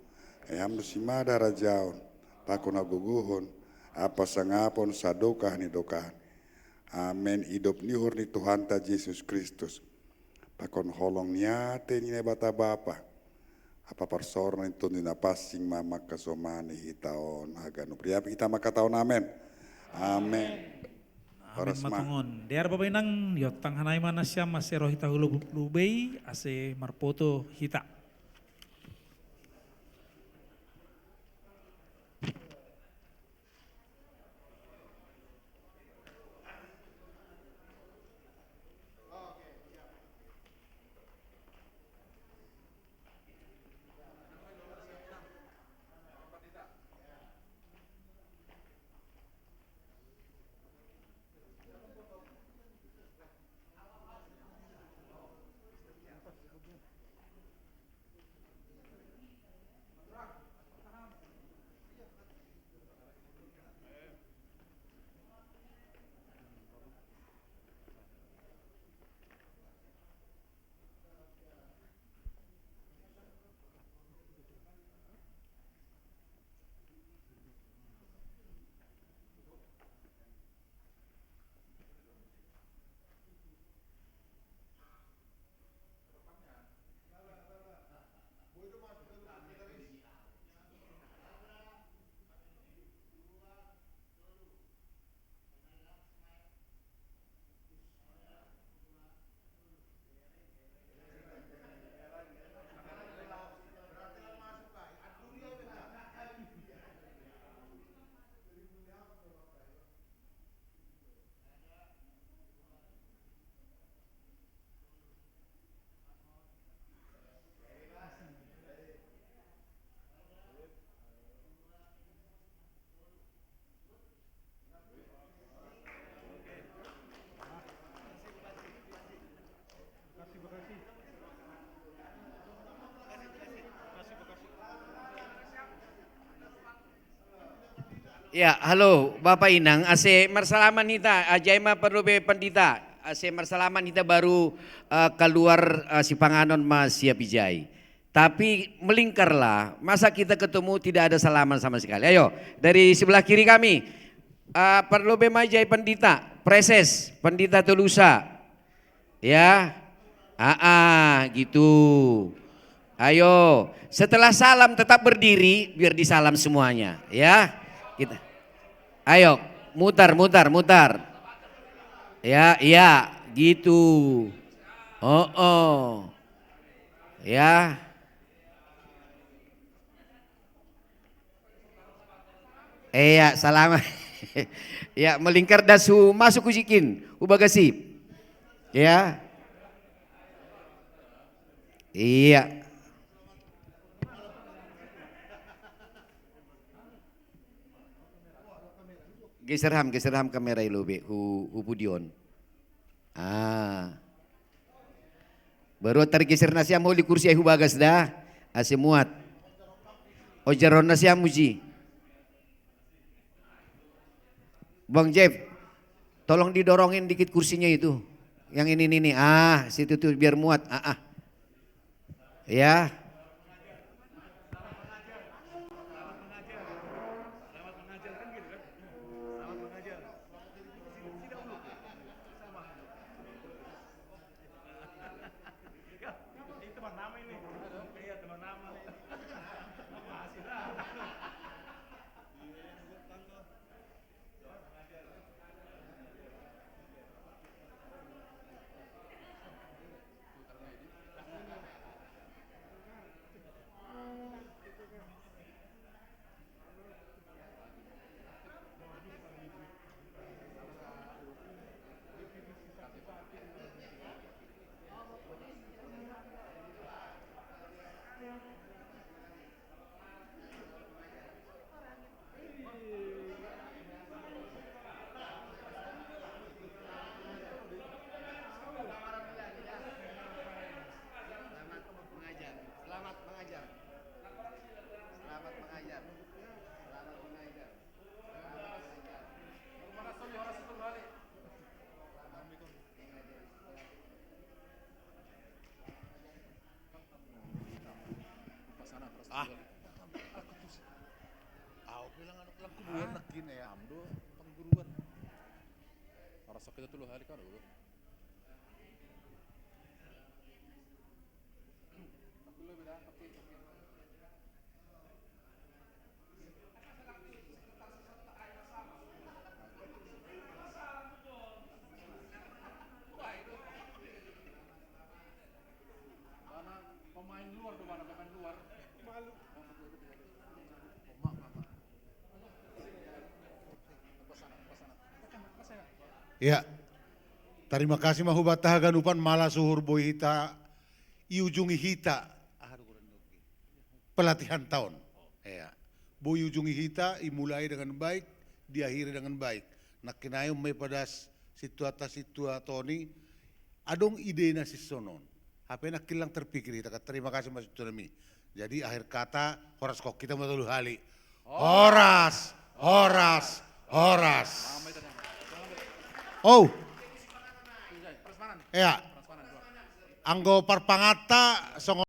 ayam dosimada rajaon, pakon aguguhon, apa sangapon sadokah ni dokah. Amin. Hidup nihur ni Tuhan ta Yesus Kristus. Pakon holong niate ni bata Bapa. Apa persorna itu ni napasing mama kasomani hitaon haganu priapi kita makataon amin. Amin. Amin matongon. Dear Bapak Inang yotang hanai manasya masero hita hulu lubei ase marpoto hita. Ya, halo Bapak Inang, ase marsalaman kita, ajaima perlu be pandita, ase marsalaman kita baru keluar si panganon mas siap ijai. Tapi melingkarlah, masa kita ketemu tidak ada salaman sama sekali. Ayo, dari sebelah kiri kami, perlu be majai pandita, preses, pandita Tulusa. Ya, gitu. Ayo, setelah salam tetap berdiri biar disalam semuanya, ya. Kita. Ayo, mutar. Ya, iya, gitu. Ya. Ya, salam. Ya, melingkar dasu masuk usikin, ubagasi. Ya. Iya. Geser ham kamera ilobe, Budion. Baru tarik geser nasiam holi kursi ahu bagas dah, ase muat. Ojaron nasiam muji. Bang Jeff, tolong didorongin dikit kursinya itu. Yang ini. Situ tuh biar muat. Ya. Ya, terima kasih mahubatah ganupan malah suhur boy hita, iujungi hita, pelatihan tahun. Ya, boy ujungi hita, imulai dengan baik, diakhiri dengan baik. Nak kinayong may padas situatoni, adong ide na si sonon. Apa nak kilang terpikir hita, terima kasih mas Tsunami. Jadi akhir kata, horas kok kita mau dulu hali. Horas. Oh, ya, anggo parpangata songo